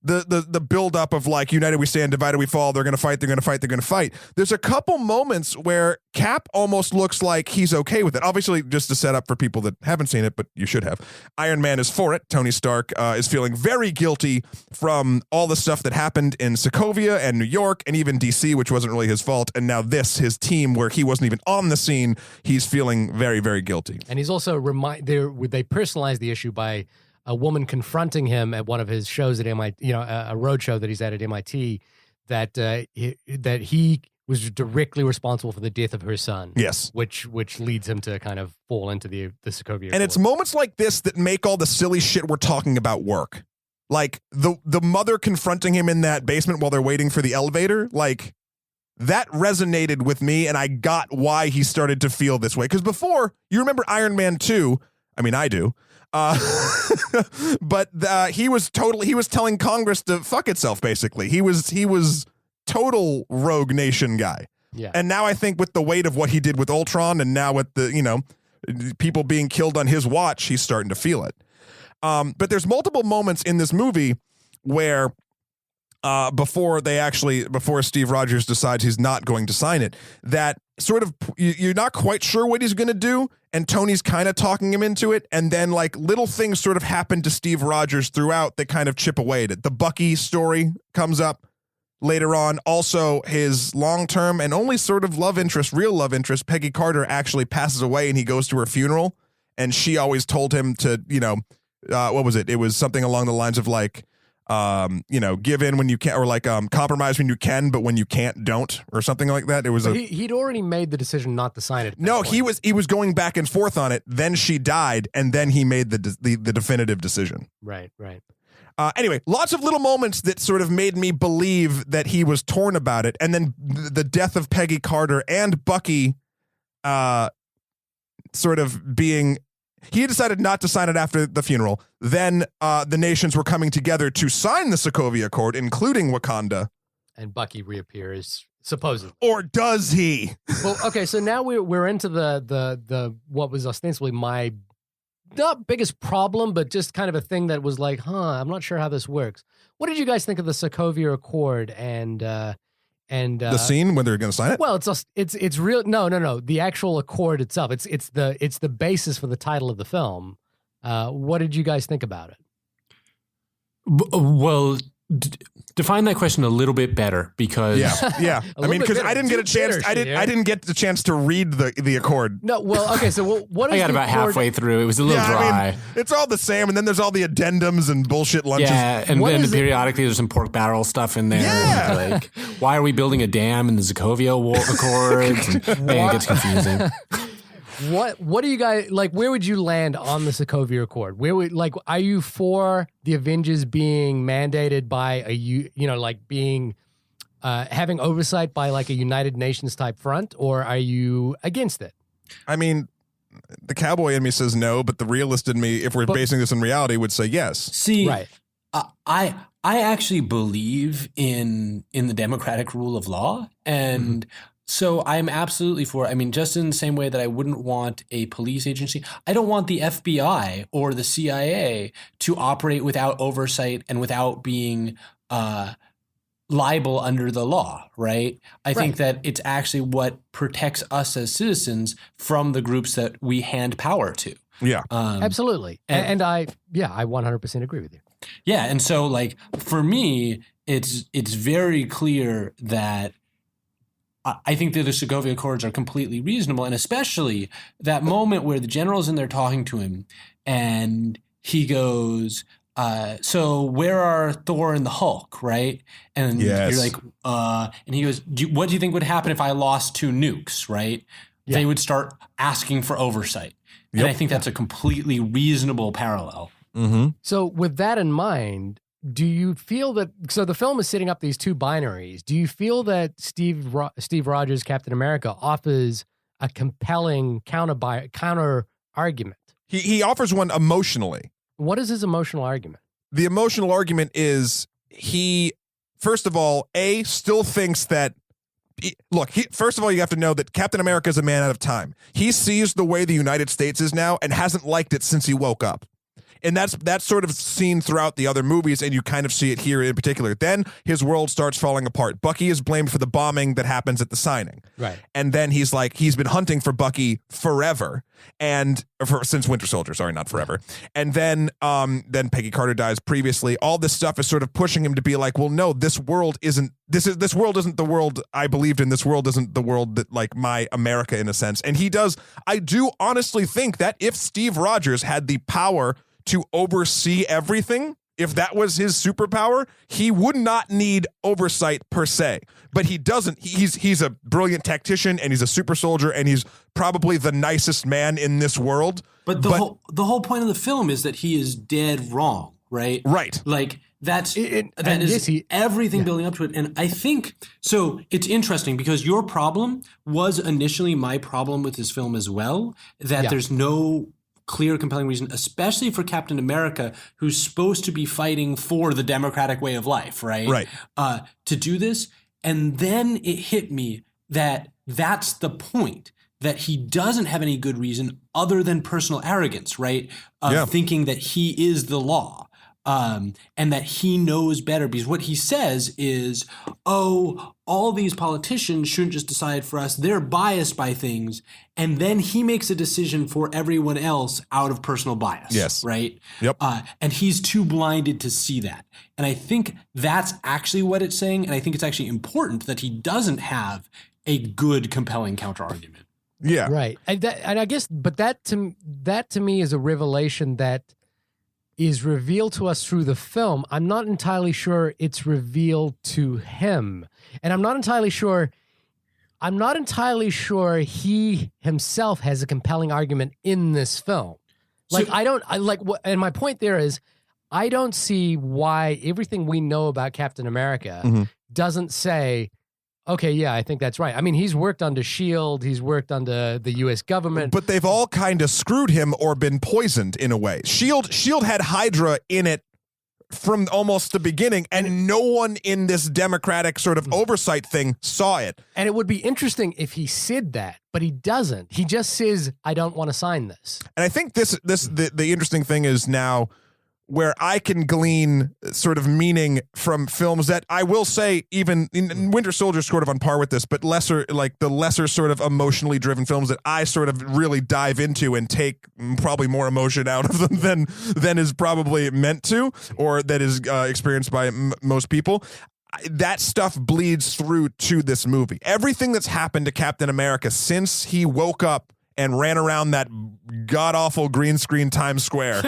the build up of like united we stand, divided we fall, they're going to fight, they're going to fight, they're going to fight. There's a couple moments where Cap almost looks like he's okay with it. Obviously, just to set up for people that haven't seen it, but you should have. Iron Man is for it. Tony Stark is feeling very guilty from all the stuff that happened in Sokovia and New York and even DC, which wasn't really his fault. And now his team, where he wasn't even on the scene, he's feeling very, very guilty. And he's also they personalized the issue by a woman confronting him at one of his shows at MIT, a road show that he's at MIT, that he was directly responsible for the death of her son. Yes. Which leads him to kind of fall into the Sokovia Accord. And it's moments like this that make all the silly shit we're talking about work. Like the mother confronting him in that basement while they're waiting for the elevator, like that resonated with me, and I got why he started to feel this way. Because before, you remember Iron Man 2, I mean, I do. But he was telling Congress to fuck itself, basically. He was total Rogue Nation guy. Yeah. And now I think with the weight of what he did with Ultron, and now with the, people being killed on his watch, he's starting to feel it. But there's multiple moments in this movie where before Steve Rogers decides he's not going to sign it, that sort of you're not quite sure what he's going to do, and Tony's kind of talking him into it, and then like little things sort of happen to Steve Rogers throughout that kind of chip away at it. The Bucky story comes up later on. Also, his long-term and only sort of real love interest, Peggy Carter, actually passes away, and he goes to her funeral, and she always told him to, what was it? It was something along the lines of like, give in when you can, or like compromise when you can, but when you can't, don't, or something like that. It was he'd already made the decision not to sign it. No, he was going back and forth on it. Then she died, and then he made the definitive decision. Right. Anyway, lots of little moments that sort of made me believe that he was torn about it, and then the death of Peggy Carter and Bucky, sort of being. He decided not to sign it after the funeral. Then the nations were coming together to sign the Sokovia Accord, including Wakanda. And Bucky reappears, supposedly. Or does he? Well, okay, so now we're into the what was ostensibly my not biggest problem, but just kind of a thing that was like, I'm not sure how this works. What did you guys think of the Sokovia Accord and the scene when they're going to sign it? Well, it's real. No. The actual accord itself. It's the basis for the title of the film. What did you guys think about it? Well, define that question a little bit better, because yeah. I mean, because I didn't get a chance. I didn't get the chance to read the accord. No, well, okay. So what? I got about halfway through. It was a little dry. I mean, it's all the same, and then there's all the addendums and bullshit lunches. Yeah, and then periodically there's some pork barrel stuff in there. Yeah. Like, why are we building a dam in the Sokovia Accords? And it gets confusing. What do you guys like? Where would you land on the Sokovia Accord? Are you for the Avengers being mandated by being having oversight by like a United Nations type front, or are you against it? I mean, the cowboy in me says no, but the realist in me, if we're basing this in reality, would say yes. See, right. I actually believe in the democratic rule of law, and so I'm absolutely for it. I mean, just in the same way that I wouldn't want a police agency, I don't want the FBI or the CIA to operate without oversight and without being liable under the law, right? I think that it's actually what protects us as citizens from the groups that we hand power to. Yeah, absolutely. And I 100% agree with you. Yeah, and so like for me, it's very clear that I think that the Sokovia Accords are completely reasonable, and especially that moment where the general's in there talking to him, and he goes, so where are Thor and the Hulk, right? And you're like, and he goes, what do you think would happen if I lost 2 nukes, right? Yeah. They would start asking for oversight. Yep. And I think that's a completely reasonable parallel. Mm-hmm. So with that in mind, do you feel that, so the film is setting up these 2 binaries. Do you feel that Steve Rogers, Captain America, offers a compelling counter argument. He offers one emotionally. What is his emotional argument? The emotional argument is he, first of all, still thinks that. Look, first of all, you have to know that Captain America is a man out of time. He sees the way the United States is now and hasn't liked it since he woke up. And that's sort of seen throughout the other movies, and you kind of see it here in particular. Then his world starts falling apart. Bucky is blamed for the bombing that happens at the signing. Right. And then he's been hunting for Bucky forever, since Winter Soldier, sorry, not forever. And then Peggy Carter dies previously. All this stuff is sort of pushing him to be like, well, no, this world isn't the world I believed in. This world isn't the world that, like, my America, in a sense. And I do honestly think that if Steve Rogers had the power to oversee everything, if that was his superpower, he would not need oversight per se. But he doesn't. He's a brilliant tactician, and he's a super soldier, and he's probably the nicest man in this world. But the whole point of the film is that he is dead wrong, right? Right. Like that is yes, everything building up to it. And I think so. It's interesting because your problem was initially my problem with this film as well. That there's no clear, compelling reason, especially for Captain America, who's supposed to be fighting for the democratic way of life, right? Right. To do this. And then it hit me that that's the point, that he doesn't have any good reason other than personal arrogance, right? Thinking that he is the law. And that he knows better, because what he says is, all these politicians shouldn't just decide for us. They're biased by things. And then he makes a decision for everyone else out of personal bias. Yes. Right? Yep. And he's too blinded to see that. And I think that's actually what it's saying. And I think it's actually important that he doesn't have a good, compelling counter argument. Yeah. Right. And I guess, but that to me is a revelation that is revealed to us through the film. I'm not entirely sure it's revealed to him. And I'm not entirely sure he himself has a compelling argument in this film. Like, and my point there is, I don't see why everything we know about Captain America doesn't say, okay, yeah, I think that's right. I mean, he's worked under S.H.I.E.L.D., he's worked under the U.S. government. But they've all kind of screwed him or been poisoned in a way. S.H.I.E.L.D. had Hydra in it from almost the beginning, and no one in this democratic sort of oversight thing saw it. And it would be interesting if he said that, but he doesn't. He just says, I don't want to sign this. And I think the interesting thing is now, where I can glean sort of meaning from films that I will say, even in Winter Soldier, sort of on par with this, but lesser sort of emotionally driven films that I sort of really dive into and take probably more emotion out of them than is probably meant to, or that is experienced by most people. That stuff bleeds through to this movie. Everything that's happened to Captain America since he woke up and ran around that god-awful green screen Times Square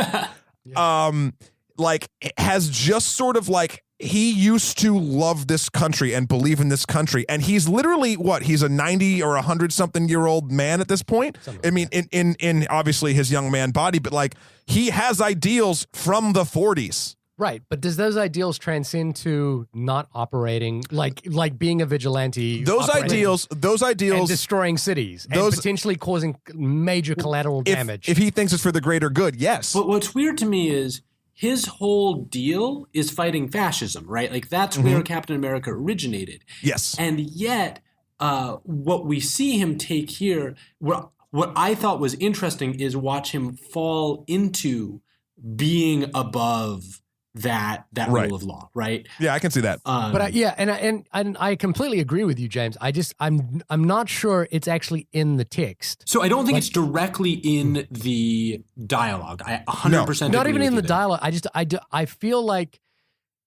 has just sort of like, he used to love this country and believe in this country, and he's literally he's a 90 or 100 something year old man at this point. I mean, in obviously his young man body, but like, he has ideals from the 40s. Right, but does those ideals transcend to not operating, like being a vigilante? Those ideals, and destroying cities, and potentially causing major collateral damage. If he thinks it's for the greater good, yes. But what's weird to me is his whole deal is fighting fascism, right? Like, that's where Captain America originated. Yes, and yet, what we see him take here, what I thought was interesting, is watch him fall into being above that right. rule of law, right? Yeah, I can see that. But I completely agree with you, James. I'm not sure it's actually in the text. So I don't think it's directly in the dialogue. I 100% not even in the dialogue. I feel like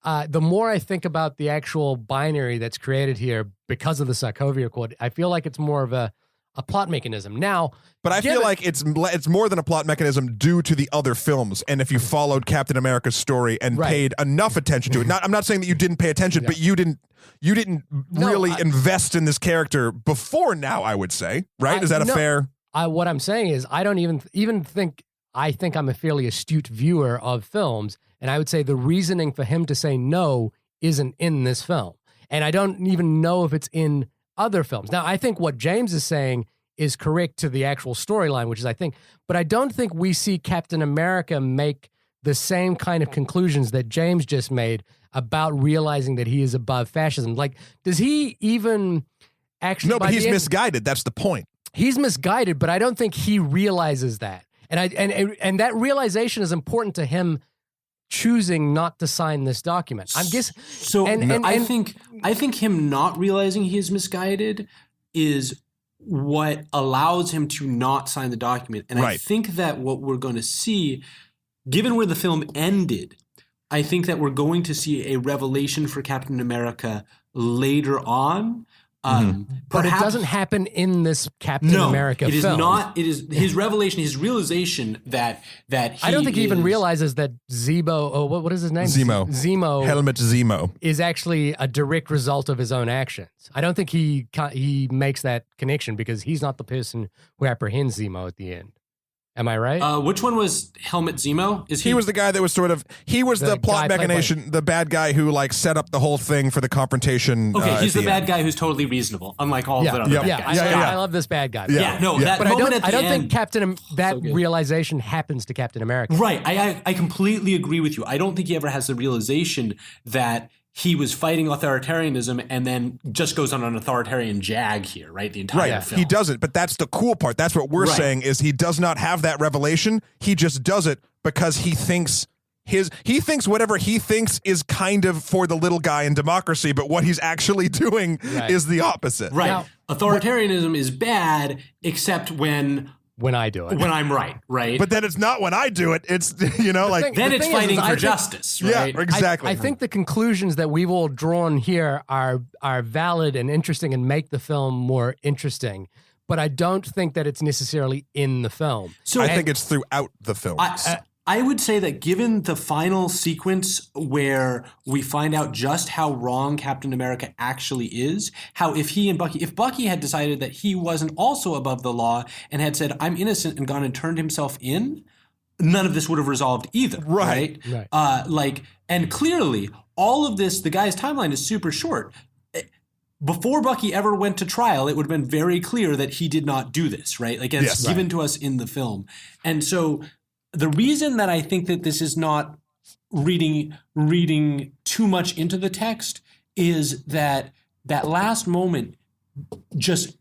the more I think about the actual binary that's created here because of the Sokovia Accord, I feel like it's more of a plot mechanism. Now, but I feel like it's more than a plot mechanism due to the other films. And if you followed Captain America's story and paid enough attention to it, I'm not saying that you didn't pay attention, but you didn't really invest in this character before now, I would say, right? Is that a fair? What I'm saying is, I don't even think I'm a fairly astute viewer of films, and I would say the reasoning for him to say no isn't in this film, and I don't even know if it's in other films. Now, I think what James is saying is correct to the actual storyline, which is, I think, but I don't think we see Captain America make the same kind of conclusions that James just made about realizing that he is above fascism. Like, does he even actually? No, but he's misguided. That's the point. He's misguided, but I don't think he realizes that. And that realization is important to him choosing not to sign this document. I'm guessing. So I think him not realizing he is misguided is what allows him to not sign the document. And I think that what we're going to see, given where the film ended, I think that we're going to see a revelation for Captain America later on. But it doesn't happen in this Captain America film. It is not. It is his revelation, his realization that I don't think he even realizes that Zemo. Oh, what is his name? Zemo. Helmut Zemo is actually a direct result of his own actions. I don't think he makes that connection because he's not the person who apprehends Zemo at the end. Am I right? Which one was Helmut Zemo? He was the guy that was the plot machination, the bad guy who like set up the whole thing for the confrontation. Okay, he's the bad guy who's totally reasonable, unlike all the other bad guys. I love this bad guy. But I don't think realization happens to Captain America. Right, I completely agree with you. I don't think he ever has the realization that he was fighting authoritarianism and then just goes on an authoritarian jag here, right? The entire film. He doesn't, but that's the cool part. That's what we're saying is he does not have that revelation. He just does it because he thinks whatever he thinks is kind of for the little guy in democracy, but what he's actually doing is the opposite. Right. Now, authoritarianism is bad except when I do it. When I'm right? But then it's not when I do it. It's, then it's fighting for justice, right? Yeah, exactly. I think the conclusions that we've all drawn here are valid and interesting and make the film more interesting. But I don't think that it's necessarily in the film. So I think it's throughout the film. I would say that given the final sequence where we find out just how wrong Captain America actually is, how if Bucky had decided that he wasn't also above the law and had said, I'm innocent and gone and turned himself in, none of this would have resolved either. Right. And clearly all of this, the guy's timeline is super short. Before Bucky ever went to trial, it would have been very clear that he did not do this, right? Like it's given to us in the film. And so the reason that I think that this is not reading too much into the text is that last moment, just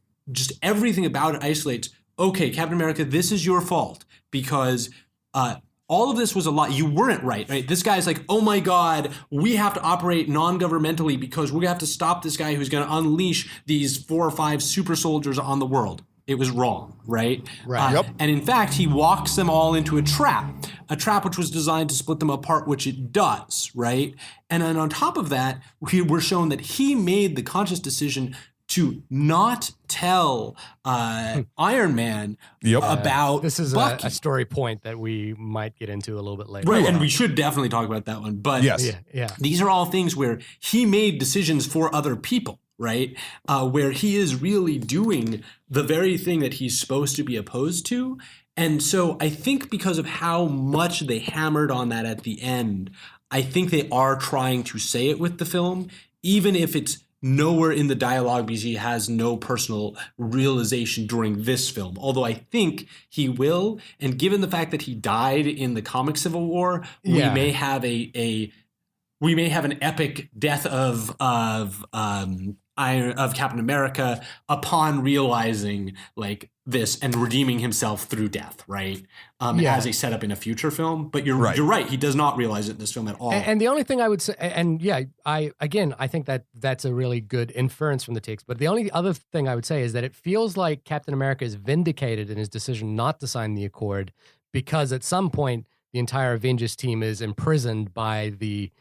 everything about it isolates. Okay, Captain America, this is your fault because all of this was a lie. You weren't right? This guy's like, oh my God, we have to operate non-governmentally because we have to stop this guy who's going to unleash these 4 or 5 super soldiers on the world. It was wrong, right? And in fact, he walks them all into a trap which was designed to split them apart, which it does, right? And then on top of that, we're shown that he made the conscious decision to not tell Iron Man about this is Bucky. A story point that we might get into a little bit later. Right, and we should definitely talk about that one. But these are all things where he made decisions for other people. Right? Where he is really doing the very thing that he's supposed to be opposed to. And so I think because of how much they hammered on that at the end, I think they are trying to say it with the film, even if it's nowhere in the dialogue because he has no personal realization during this film. Although I think he will. And given the fact that he died in the comic Civil War, we may have an epic death of Captain America upon realizing like this and redeeming himself through death, right? As a setup in a future film. But you're right. He does not realize it in this film at all. And the only thing I would say, I think that that's a really good inference from the text. But the only other thing I would say is that it feels like Captain America is vindicated in his decision not to sign the accord because at some point the entire Avengers team is imprisoned by the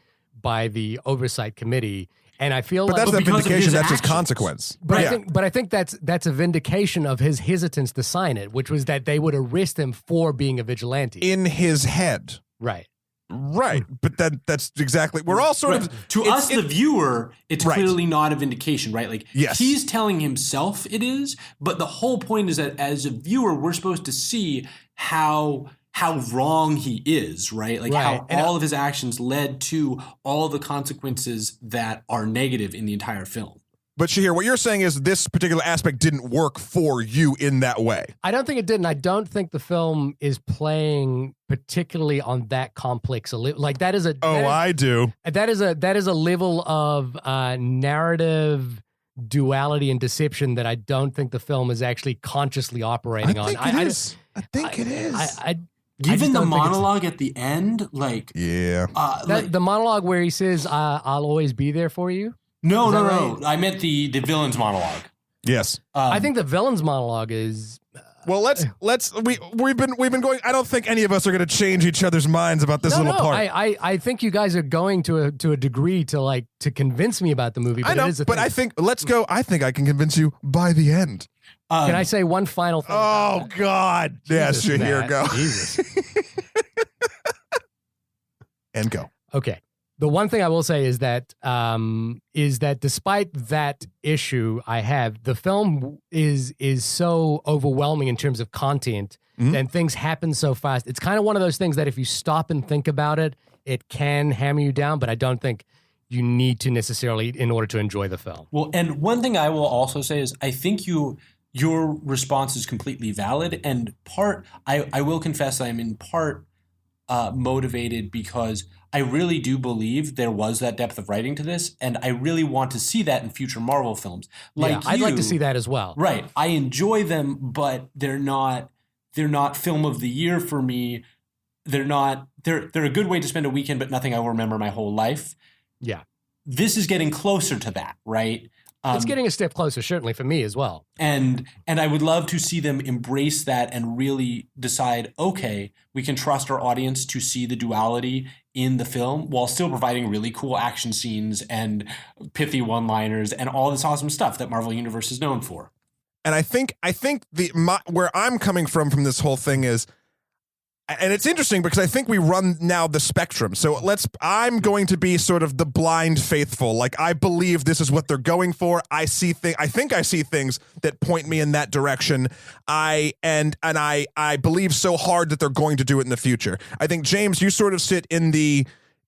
oversight committee. And I feel that's not vindication, that's his consequence. But I think that's a vindication of his hesitance to sign it, which was that they would arrest him for being a vigilante. In his head. Right. But that's exactly, we're all sort of... To us, the viewer, it's clearly not a vindication, right? Like, he's telling himself it is, but the whole point is that as a viewer, we're supposed to see how wrong he is, right? Like how all of his actions led to all the consequences that are negative in the entire film. But Shahir, what you're saying is this particular aspect didn't work for you in that way. I don't think it did, and I don't think the film is playing particularly on that complex. Like that is a. I do. That is a level of narrative duality and deception that I don't think the film is actually consciously operating on. I think it is. Given the monologue at the end, like the monologue where he says, "I'll always be there for you." No. I meant the villain's monologue. Yes. I think the villain's monologue is. Well, we've been going. I don't think any of us are going to change each other's minds about this little part. I think you guys are going to a degree to convince me about the movie. But I know, but I think let's go. I think I can convince you by the end. Can I say one final thing? Oh God! Yes, Shahir, go. Jesus. And go. Okay. The one thing I will say is that despite that issue I have, the film is so overwhelming in terms of content, and things happen so fast. It's kind of one of those things that if you stop and think about it, it can hammer you down, but I don't think you need to necessarily in order to enjoy the film. Well, and one thing I will also say is I think your response is completely valid, and I will confess that I'm in part motivated because I really do believe there was that depth of writing to this, and I really want to see that in future Marvel films. I'd like to see that as well. Right. I enjoy them, but they're not film of the year for me. They're a good way to spend a weekend, but nothing I will remember my whole life. Yeah. This is getting closer to that, right? It's getting a step closer, certainly for me as well. And I would love to see them embrace that and really decide, okay, we can trust our audience to see the duality in the film while still providing really cool action scenes and pithy one-liners and all this awesome stuff that Marvel Universe is known for. And I think where I'm coming from this whole thing is, and it's interesting because I think we run now the spectrum. So I'm going to be sort of the blind faithful. Like I believe this is what they're going for. I think I see things that point me in that direction. I believe so hard that they're going to do it in the future. I think James, you sort of sit in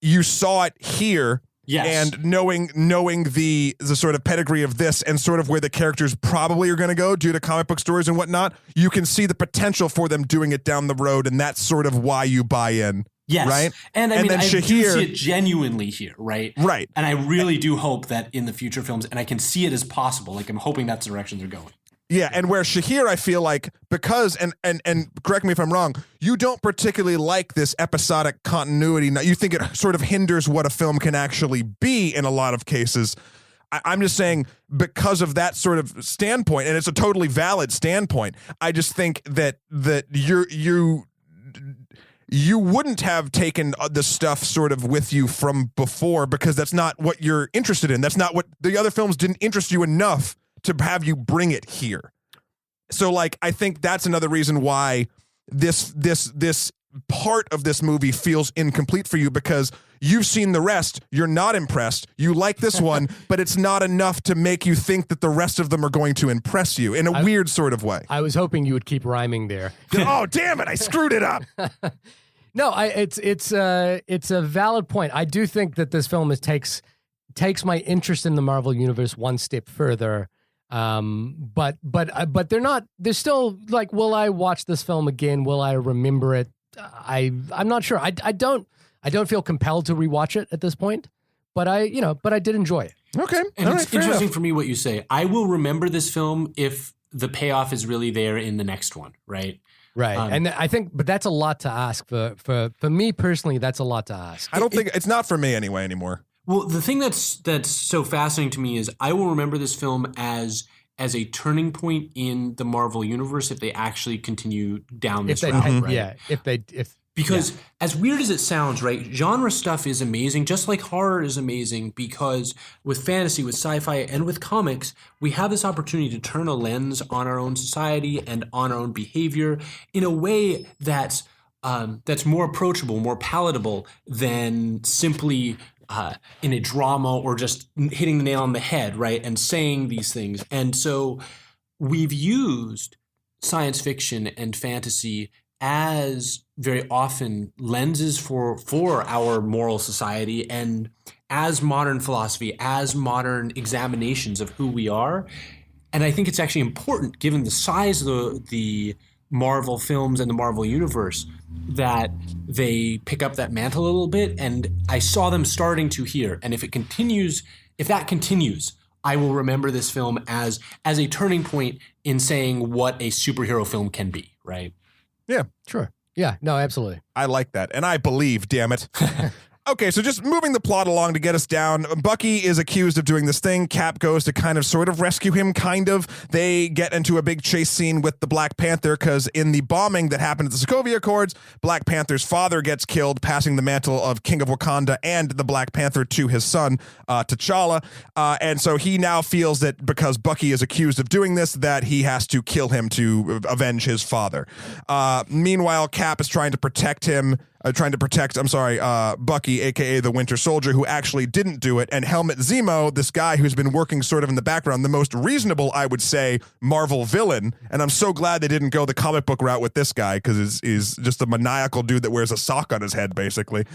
you saw it here. Yes. And knowing the sort of pedigree of this and sort of where the characters probably are going to go due to comic book stories and whatnot, you can see the potential for them doing it down the road, and that's sort of why you buy in. Yes. Right? And I mean, then I Shahir, do see it genuinely here, right? Right. And I really do hope that in the future films, and I can see it as possible, like I'm hoping that's the direction they're going. Yeah, and where Shahir, I feel like, because, and correct me if I'm wrong, you don't particularly like this episodic continuity. You think it sort of hinders what a film can actually be in a lot of cases. I'm just saying because of that sort of standpoint, and it's a totally valid standpoint, I just think that you wouldn't have taken the stuff sort of with you from before because that's not what you're interested in. That's not what the other films didn't interest you enough to have you bring it here. So like, I think that's another reason why this part of this movie feels incomplete for you because you've seen the rest. You're not impressed. You like this one, but it's not enough to make you think that the rest of them are going to impress you in a weird sort of way. I was hoping you would keep rhyming there. Oh, damn it. I screwed it up. No, it's a valid point. I do think that this film takes my interest in the Marvel Universe one step further. But they're still like, will I watch this film again? Will I remember it? I'm not sure. I don't feel compelled to rewatch it at this point, but I did enjoy it. Okay. And it's interesting for me what you say. I will remember this film if the payoff is really there in the next one, right? Right. And I think, but that's a lot to ask for me personally, that's a lot to ask. I don't think it's not for me anyway anymore. Well, the thing that's so fascinating to me is I will remember this film as a turning point in the Marvel Universe if they actually continue down this route. Right? Yeah, because as weird as it sounds, right, genre stuff is amazing, just like horror is amazing, because with fantasy, with sci-fi, and with comics, we have this opportunity to turn a lens on our own society and on our own behavior in a way that's more approachable, more palatable than simply in a drama or just hitting the nail on the head, right, and saying these things. And so we've used science fiction and fantasy as very often lenses for our moral society and as modern philosophy, as modern examinations of who we are. And I think it's actually important, given the size of the Marvel films and the Marvel universe, that they pick up that mantle a little bit. And I saw them starting to here. And if that continues, I will remember this film as a turning point in saying what a superhero film can be, right? Yeah. Sure. Yeah, no, absolutely. I like that. And I believe, damn it. Okay, so just moving the plot along to get us down. Bucky is accused of doing this thing. Cap goes to kind of sort of rescue him, kind of. They get into a big chase scene with the Black Panther because in the bombing that happened at the Sokovia Accords, Black Panther's father gets killed, passing the mantle of King of Wakanda and the Black Panther to his son, T'Challa. And so he now feels that because Bucky is accused of doing this, that he has to kill him to avenge his father. Meanwhile, Cap is trying to protect Bucky, aka the Winter Soldier, who actually didn't do it, and Helmut Zemo, this guy who's been working sort of in the background, the most reasonable, I would say, Marvel villain. And I'm so glad they didn't go the comic book route with this guy, because he's just a maniacal dude that wears a sock on his head, basically.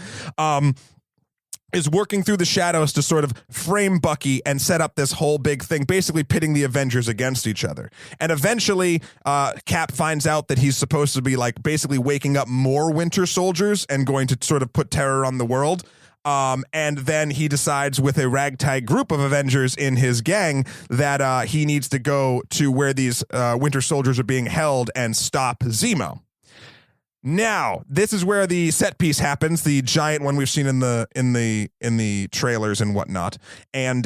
Is working through the shadows to sort of frame Bucky and set up this whole big thing, basically pitting the Avengers against each other. And eventually, Cap finds out that he's supposed to be like basically waking up more Winter Soldiers and going to sort of put terror on the world. And then he decides with a ragtag group of Avengers in his gang that he needs to go to where these Winter Soldiers are being held and stop Zemo. Now, this is where the set piece happens, the giant one we've seen in the trailers and whatnot. And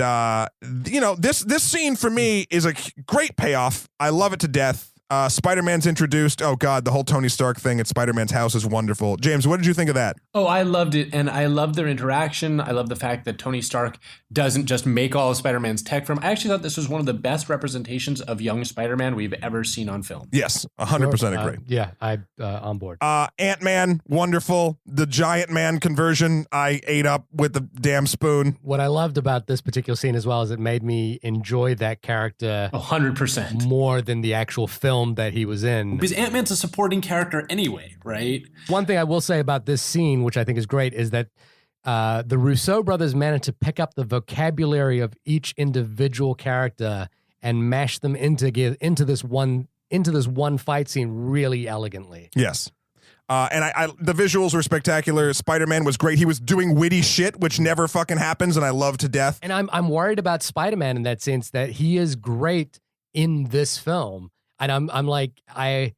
this scene for me is a great payoff. I love it to death. Spider-Man's introduced. Oh God, the whole Tony Stark thing at Spider-Man's house is wonderful. James, what did you think of that? Oh, I loved it, and I love their interaction. I love the fact that Tony Stark doesn't just make all of Spider-Man's tech from. I actually thought this was one of the best representations of young Spider-Man we've ever seen on film. Yes, 100% agree. Yeah, I'm on board. Ant-Man, wonderful. The giant man conversion, I ate up with the damn spoon. What I loved about this particular scene as well is it made me enjoy that character 100% more than the actual film that he was in. Because Ant-Man's a supporting character anyway, right? One thing I will say about this scene, which I think is great, is that the Russo brothers managed to pick up the vocabulary of each individual character and mash them into this one fight scene really elegantly. Yes. And the visuals were spectacular. Spider-Man was great. He was doing witty shit, which never fucking happens, and I love to death. And I'm worried about Spider-Man in that sense, that he is great in this film. And I'm like, I'm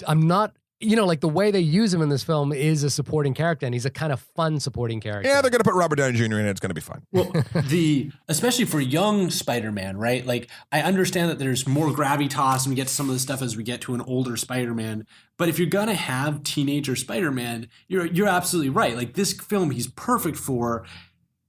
not, like the way they use him in this film is a supporting character, and he's a kind of fun supporting character. Yeah, they're going to put Robert Downey Jr. in it. It's going to be fun. Well, especially for young Spider-Man, right? Like, I understand that there's more gravitas and we get to some of the stuff as we get to an older Spider-Man. But if you're going to have teenager Spider-Man, you're absolutely right. Like, this film he's perfect for,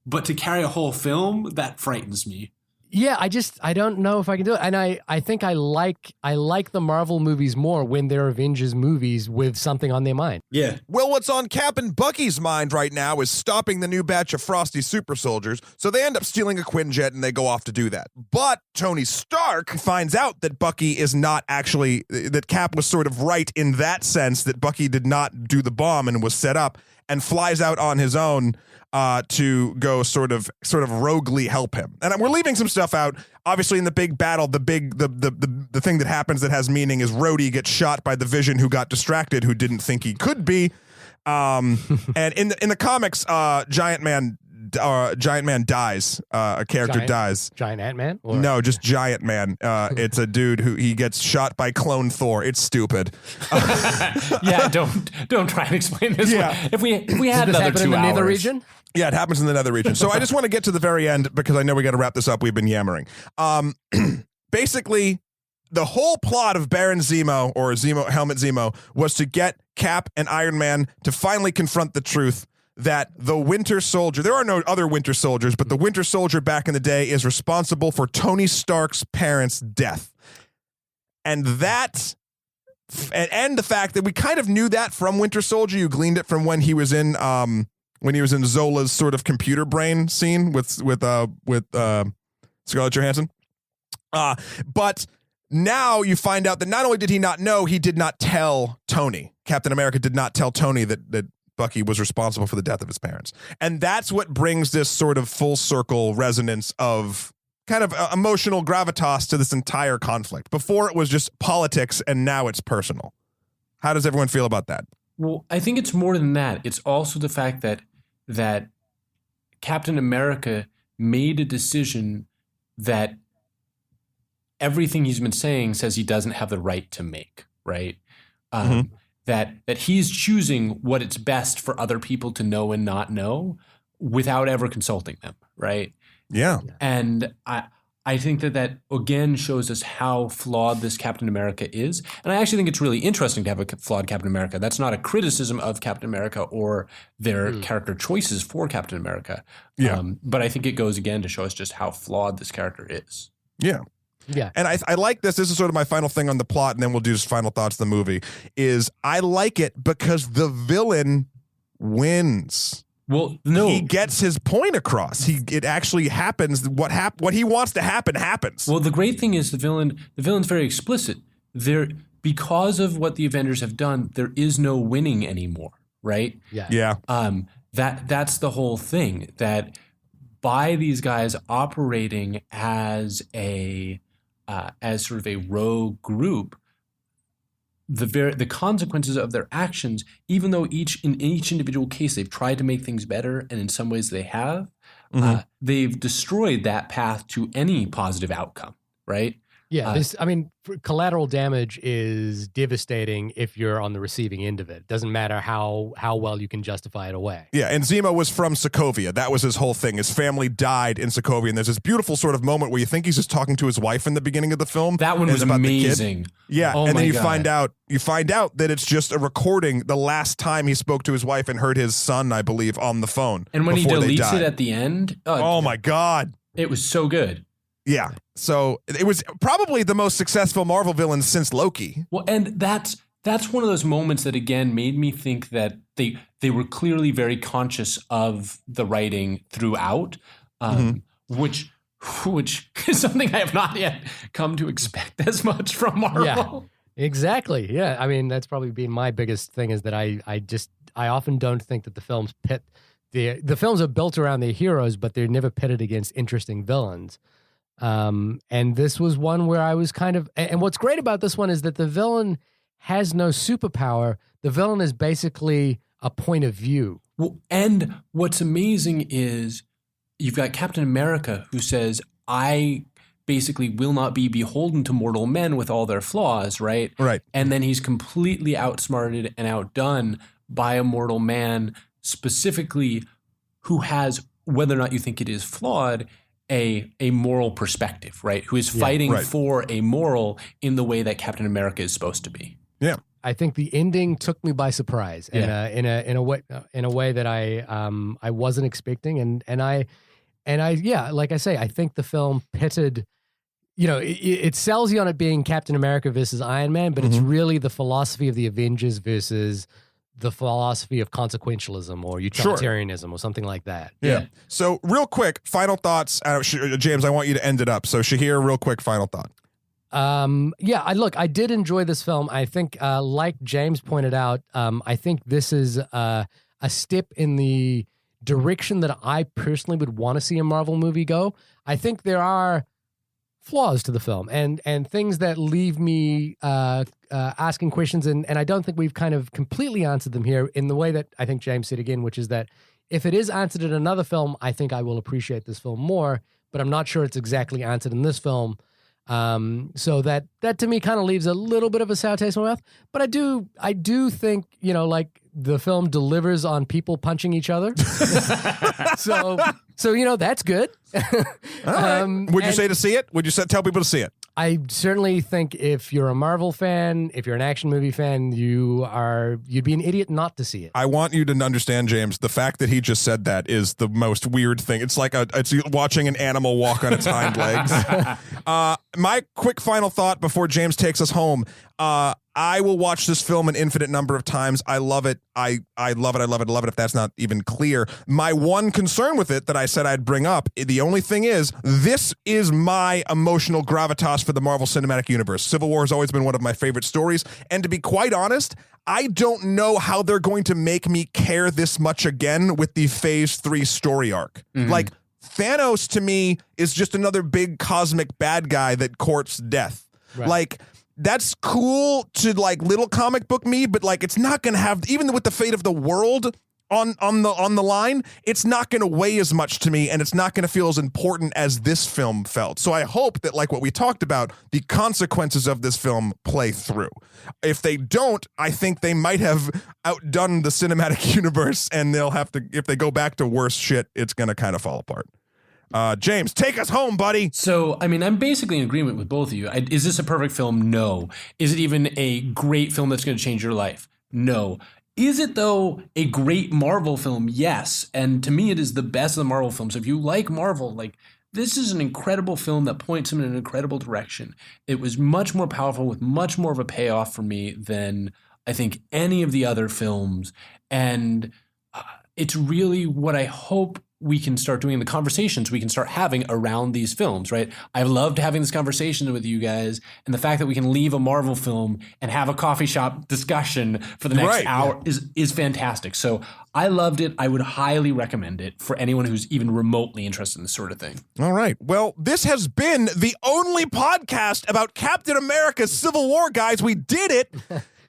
but to carry a whole film, that frightens me. Yeah, I don't know if I can do it. And I think I like the Marvel movies more when they're Avengers movies with something on their mind. Yeah. Well, what's on Cap and Bucky's mind right now is stopping the new batch of Frosty super soldiers, so they end up stealing a Quinjet and they go off to do that. But Tony Stark finds out that Bucky is not actually, that Cap was sort of right in that sense, that Bucky did not do the bomb and was set up, and flies out on his own to go sort of roguely help him. And we're leaving some stuff out. Obviously, in the big battle, the thing that happens that has meaning is Rhodey gets shot by the Vision, who got distracted, who didn't think he could be. And in the comics, Giant Man dies. A character dies. Giant Ant-Man? No, just Giant Man. It's a dude who he gets shot by clone Thor. It's stupid. Yeah, don't try and explain this. Yeah. One. If we had another 2 hours. In the Nether region? Yeah, it happens in the Nether region. So I just want to get to the very end because I know we got to wrap this up. We've been yammering. Basically, the whole plot of Baron Zemo, or Helmut Zemo, was to get Cap and Iron Man to finally confront the truth that the Winter Soldier, there are no other Winter Soldiers, but the Winter Soldier back in the day is responsible for Tony Stark's parents' death. And that, and the fact that we kind of knew that from Winter Soldier, you gleaned it from when he was in Zola's sort of computer brain scene with Scarlett Johansson. But now you find out that not only did he not know, he did not tell Tony. Captain America did not tell Tony that Bucky was responsible for the death of his parents. And that's what brings this sort of full circle resonance of kind of emotional gravitas to this entire conflict. Before it was just politics, and now it's personal. How does everyone feel about that? Well, I think it's more than that. It's also the fact that Captain America made a decision that everything he's been saying says he doesn't have the right to make, right? That he's choosing what it's best for other people to know and not know without ever consulting them, right? Yeah. And I think that again shows us how flawed this Captain America is. And I actually think it's really interesting to have a flawed Captain America. That's not a criticism of Captain America or their character choices for Captain America. Yeah. But I think it goes again to show us just how flawed this character is. Yeah. Yeah. And I like this. This is sort of my final thing on the plot, and then we'll do just final thoughts of the movie, is I like it because the villain wins. Well, no. He gets his point across. It actually happens. What he wants to happen happens. Well, the great thing is the villain's very explicit. Because of what the Avengers have done, there is no winning anymore, right? Yeah. Yeah. That's the whole thing, that by these guys operating as sort of a rogue group, the consequences of their actions, even though in each individual case they've tried to make things better, and in some ways they have, they've destroyed that path to any positive outcome, right? Yeah, collateral damage is devastating if you're on the receiving end of it. Doesn't matter how well you can justify it away. Yeah, and Zemo was from Sokovia. That was his whole thing. His family died in Sokovia, and there's this beautiful sort of moment where you think he's just talking to his wife in the beginning of the film. That one was amazing. Yeah, oh and then you God. find out that it's just a recording the last time he spoke to his wife and heard his son, I believe, on the phone. And when he deletes it at the end, oh my God, it was so good. Yeah. So it was probably the most successful Marvel villain since Loki. Well, and that's one of those moments that again made me think that they were clearly very conscious of the writing throughout, which is something I have not yet come to expect as much from Marvel. Yeah, exactly. Yeah. I mean, that's probably been my biggest thing, is that I often don't think that the films pit the films are built around their heroes, but they're never pitted against interesting villains. And this was one where I was kind of, and what's great about this one is that the villain has no superpower. The villain is basically a point of view. Well, and what's amazing is you've got Captain America, who says, I basically will not be beholden to mortal men with all their flaws, right? Right. And then he's completely outsmarted and outdone by a mortal man, specifically who has, whether or not you think it is flawed, a moral perspective, right? Who is fighting for a moral in the way that Captain America is supposed to be. Yeah. I think the ending took me by surprise in a way that I wasn't expecting, and I like I say, I think the film pitted, it sells you on it being Captain America versus Iron Man, but it's really the philosophy of the Avengers versus the philosophy of consequentialism or utilitarianism or something like that. Yeah. So real quick, final thoughts. James, I want you to end it up. So Shahir, real quick, final thought. I did enjoy this film. I think, like James pointed out, I think this is a step in the direction that I personally would want to see a Marvel movie go. I think there are flaws to the film and things that leave me asking questions, and I don't think we've kind of completely answered them here in the way that I think James said again, which is that if it is answered in another film, I think I will appreciate this film more, but I'm not sure it's exactly answered in this film. So that to me kind of leaves a little bit of a sour taste in my mouth, but I do think, like the film delivers on people punching each other. so that's good. All right. Would you say to see it? Would you tell people to see it? I certainly think if you're a Marvel fan, if you're an action movie fan, you'd be an idiot not to see it. I want you to understand, James, the fact that he just said that is the most weird thing. It's like it's watching an animal walk on its hind legs. My quick final thought before James takes us home. I will watch this film an infinite number of times. I love it. I love it. I love it. I love it. If that's not even clear. My one concern with it that I said I'd bring up, the only thing is, this is my emotional gravitas for the Marvel Cinematic Universe. Civil War has always been one of my favorite stories. And to be quite honest, I don't know how they're going to make me care this much again with the Phase 3 story arc. Like, Thanos to me is just another big cosmic bad guy that courts death. Right. Like, that's cool to like little comic book me, but like it's not going to have, even with the fate of the world on the line, it's not going to weigh as much to me, and it's not going to feel as important as this film felt. So I hope that, like what we talked about, the consequences of this film play through. If they don't, I think they might have outdone the cinematic universe, and they'll have to, if they go back to worse shit, it's going to kind of fall apart. James, take us home, buddy. So, I mean, I'm basically in agreement with both of you. Is this a perfect film? No. Is it even a great film that's going to change your life? No. Is it, though, a great Marvel film? Yes. And to me, it is the best of the Marvel films. If you like Marvel, like, this is an incredible film that points him in an incredible direction. It was much more powerful with much more of a payoff for me than I think any of the other films. And it's really what I hope we can start doing, the conversations we can start having around these films, right? I've loved having this conversation with you guys, and the fact that we can leave a Marvel film and have a coffee shop discussion for the next hour is fantastic. So I loved it. I would highly recommend it for anyone who's even remotely interested in this sort of thing. All right. Well, this has been the only podcast about Captain America Civil War, guys. We did it.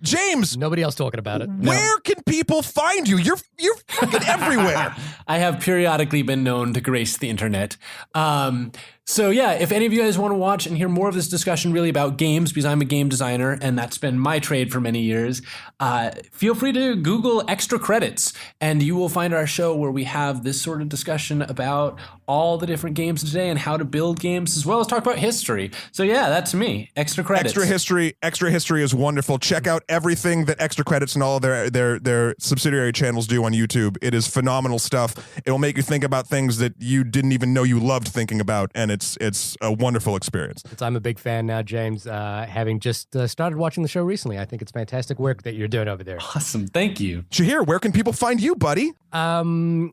James, Nobody else talking about it. where can people find you? You're fucking everywhere. I have periodically been known to grace the internet. So yeah, if any of you guys want to watch and hear more of this discussion really about games, because I'm a game designer and that's been my trade for many years, feel free to Google Extra Credits and you will find our show where we have this sort of discussion about all the different games today and how to build games, as well as talk about history. So yeah, that's me. Extra Credits. Extra history is wonderful. Check out everything that Extra Credits and all of their subsidiary channels do on YouTube. It is phenomenal stuff. It will make you think about things that you didn't even know you loved thinking about, and it's a wonderful experience. I'm a big fan now, James, having just started watching the show recently. I think it's fantastic work that you're doing over there. Awesome. Thank you. Shahir, where can people find you, buddy? You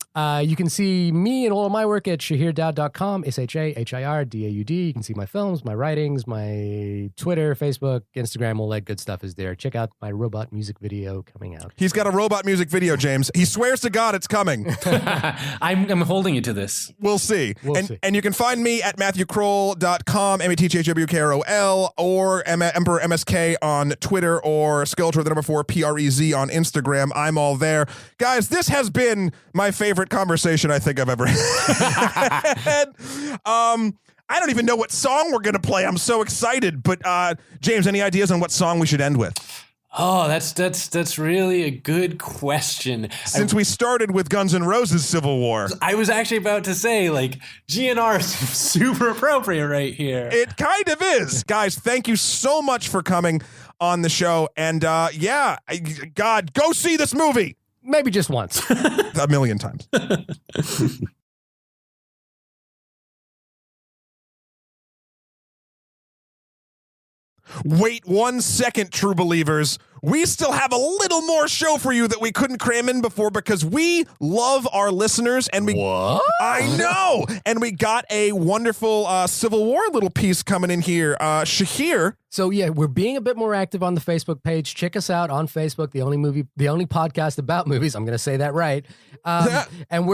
can see me and all of my work at shahirdaud.com, SHAHIRDAUD. You can see my films, my writings, my Twitter, Facebook, Instagram, all that good stuff is there. Check out my robot music video coming out. He's got a robot music video, James. He swears to God it's coming. I'm holding you to this. We'll see. And you can find me at MatthewKrol.com, MatthewKrol, or Emperor MSK on Twitter, or Skeletor, the number 4, PREZ on Instagram. I'm all there. Guys, this has been my favorite conversation I think I've ever had. I don't even know what song we're going to play. I'm so excited. But James, any ideas on what song we should end with? Oh, that's really a good question. Since we started with Guns N' Roses Civil War. I was actually about to say, like, GNR is super appropriate right here. It kind of is. Guys, thank you so much for coming on the show. And yeah, God, go see this movie. Maybe just once. A million times. Wait 1 second, true believers. We still have a little more show for you that we couldn't cram in before because we love our listeners. And What? I know. And we got a wonderful Civil War little piece coming in here. Shahir. So yeah, we're being a bit more active on the Facebook page. Check us out on Facebook, the only podcast about movies. I'm going to say that right. And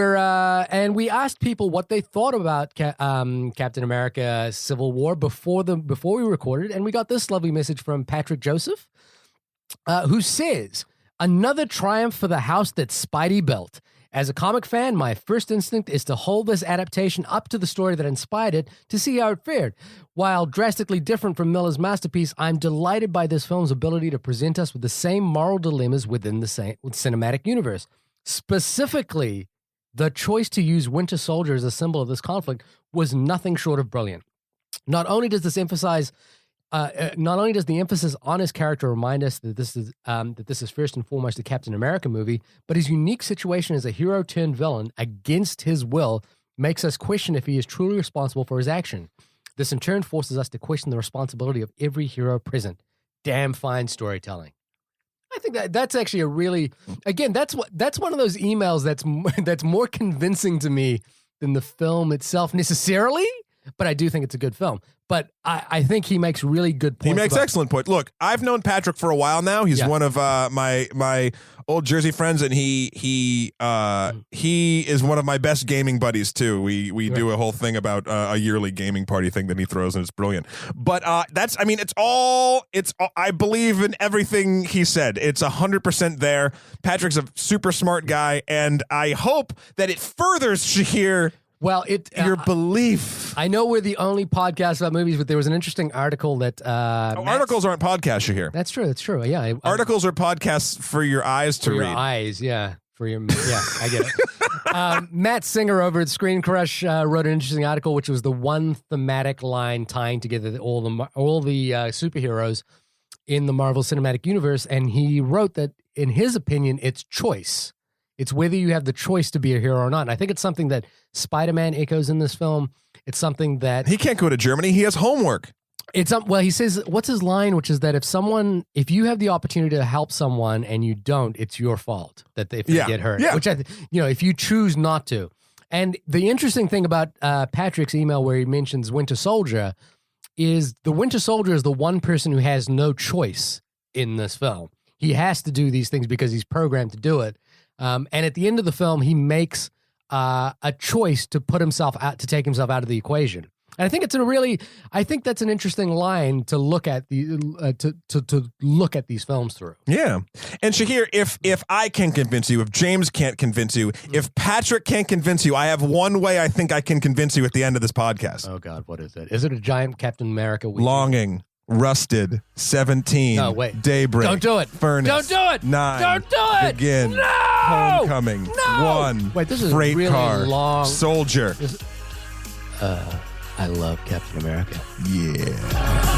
we asked people what they thought about Captain America: Civil War before we recorded, and we got this lovely message from Patrick Joseph, who says, "Another triumph for the house that Spidey built. As a comic fan, my first instinct is to hold this adaptation up to the story that inspired it to see how it fared. While drastically different from Miller's masterpiece, I'm delighted by this film's ability to present us with the same moral dilemmas within the same cinematic universe. Specifically, the choice to use Winter Soldier as a symbol of this conflict was nothing short of brilliant. Not only does the emphasis on his character remind us that this is first and foremost a Captain America movie, but his unique situation as a hero turned villain against his will makes us question if he is truly responsible for his action. This in turn forces us to question the responsibility of every hero present. damn fine storytelling. I think that's actually a really, again, that's one of those emails that's more convincing to me than the film itself necessarily, but I do think it's a good film. But I think he makes really good points. He makes excellent points. Look, I've known Patrick for a while now. He's one of my old Jersey friends, and he is one of my best gaming buddies too. We do a whole thing about a yearly gaming party thing that he throws, and it's brilliant. But it's all. I believe in everything he said. It's 100% there. Patrick's a super smart guy, and I hope that it furthers Shahir. Well, your belief. I know we're the only podcast about movies, but there was an interesting article that articles aren't podcasts, Shahir. That's true. That's true. Yeah, articles are podcasts for your eyes to read. For your eyes, yeah. I get it. Matt Singer over at Screen Crush wrote an interesting article, which was the one thematic line tying together all the superheroes in the Marvel Cinematic Universe, and he wrote that in his opinion, it's choice. It's whether you have the choice to be a hero or not. And I think it's something that Spider-Man echoes in this film. It's something that he can't go to Germany. He has homework. Well, he says, what's his line? Which is that if you have the opportunity to help someone and you don't, it's your fault that if they get hurt. Yeah. Which if you choose not to. And the interesting thing about Patrick's email where he mentions Winter Soldier is the Winter Soldier is the one person who has no choice in this film. He has to do these things because he's programmed to do it. And at the end of the film, he makes a choice to put himself out, to take himself out of the equation. And I think I think that's an interesting line to look at to look at these films through. Yeah. And Shahir, if I can convince you, if James can't convince you, if Patrick can't convince you, I have one way I think I can convince you at the end of this podcast. Oh God, what is it? Is it a giant Captain America weekend? Longing. Rusted, 17, no, wait. Daybreak, don't do it. Furnace, don't do it. 9, don't do it. Begin, no. Homecoming, no. 1, wait, this is Freight really Car, long. Soldier. I love Captain America. Yeah.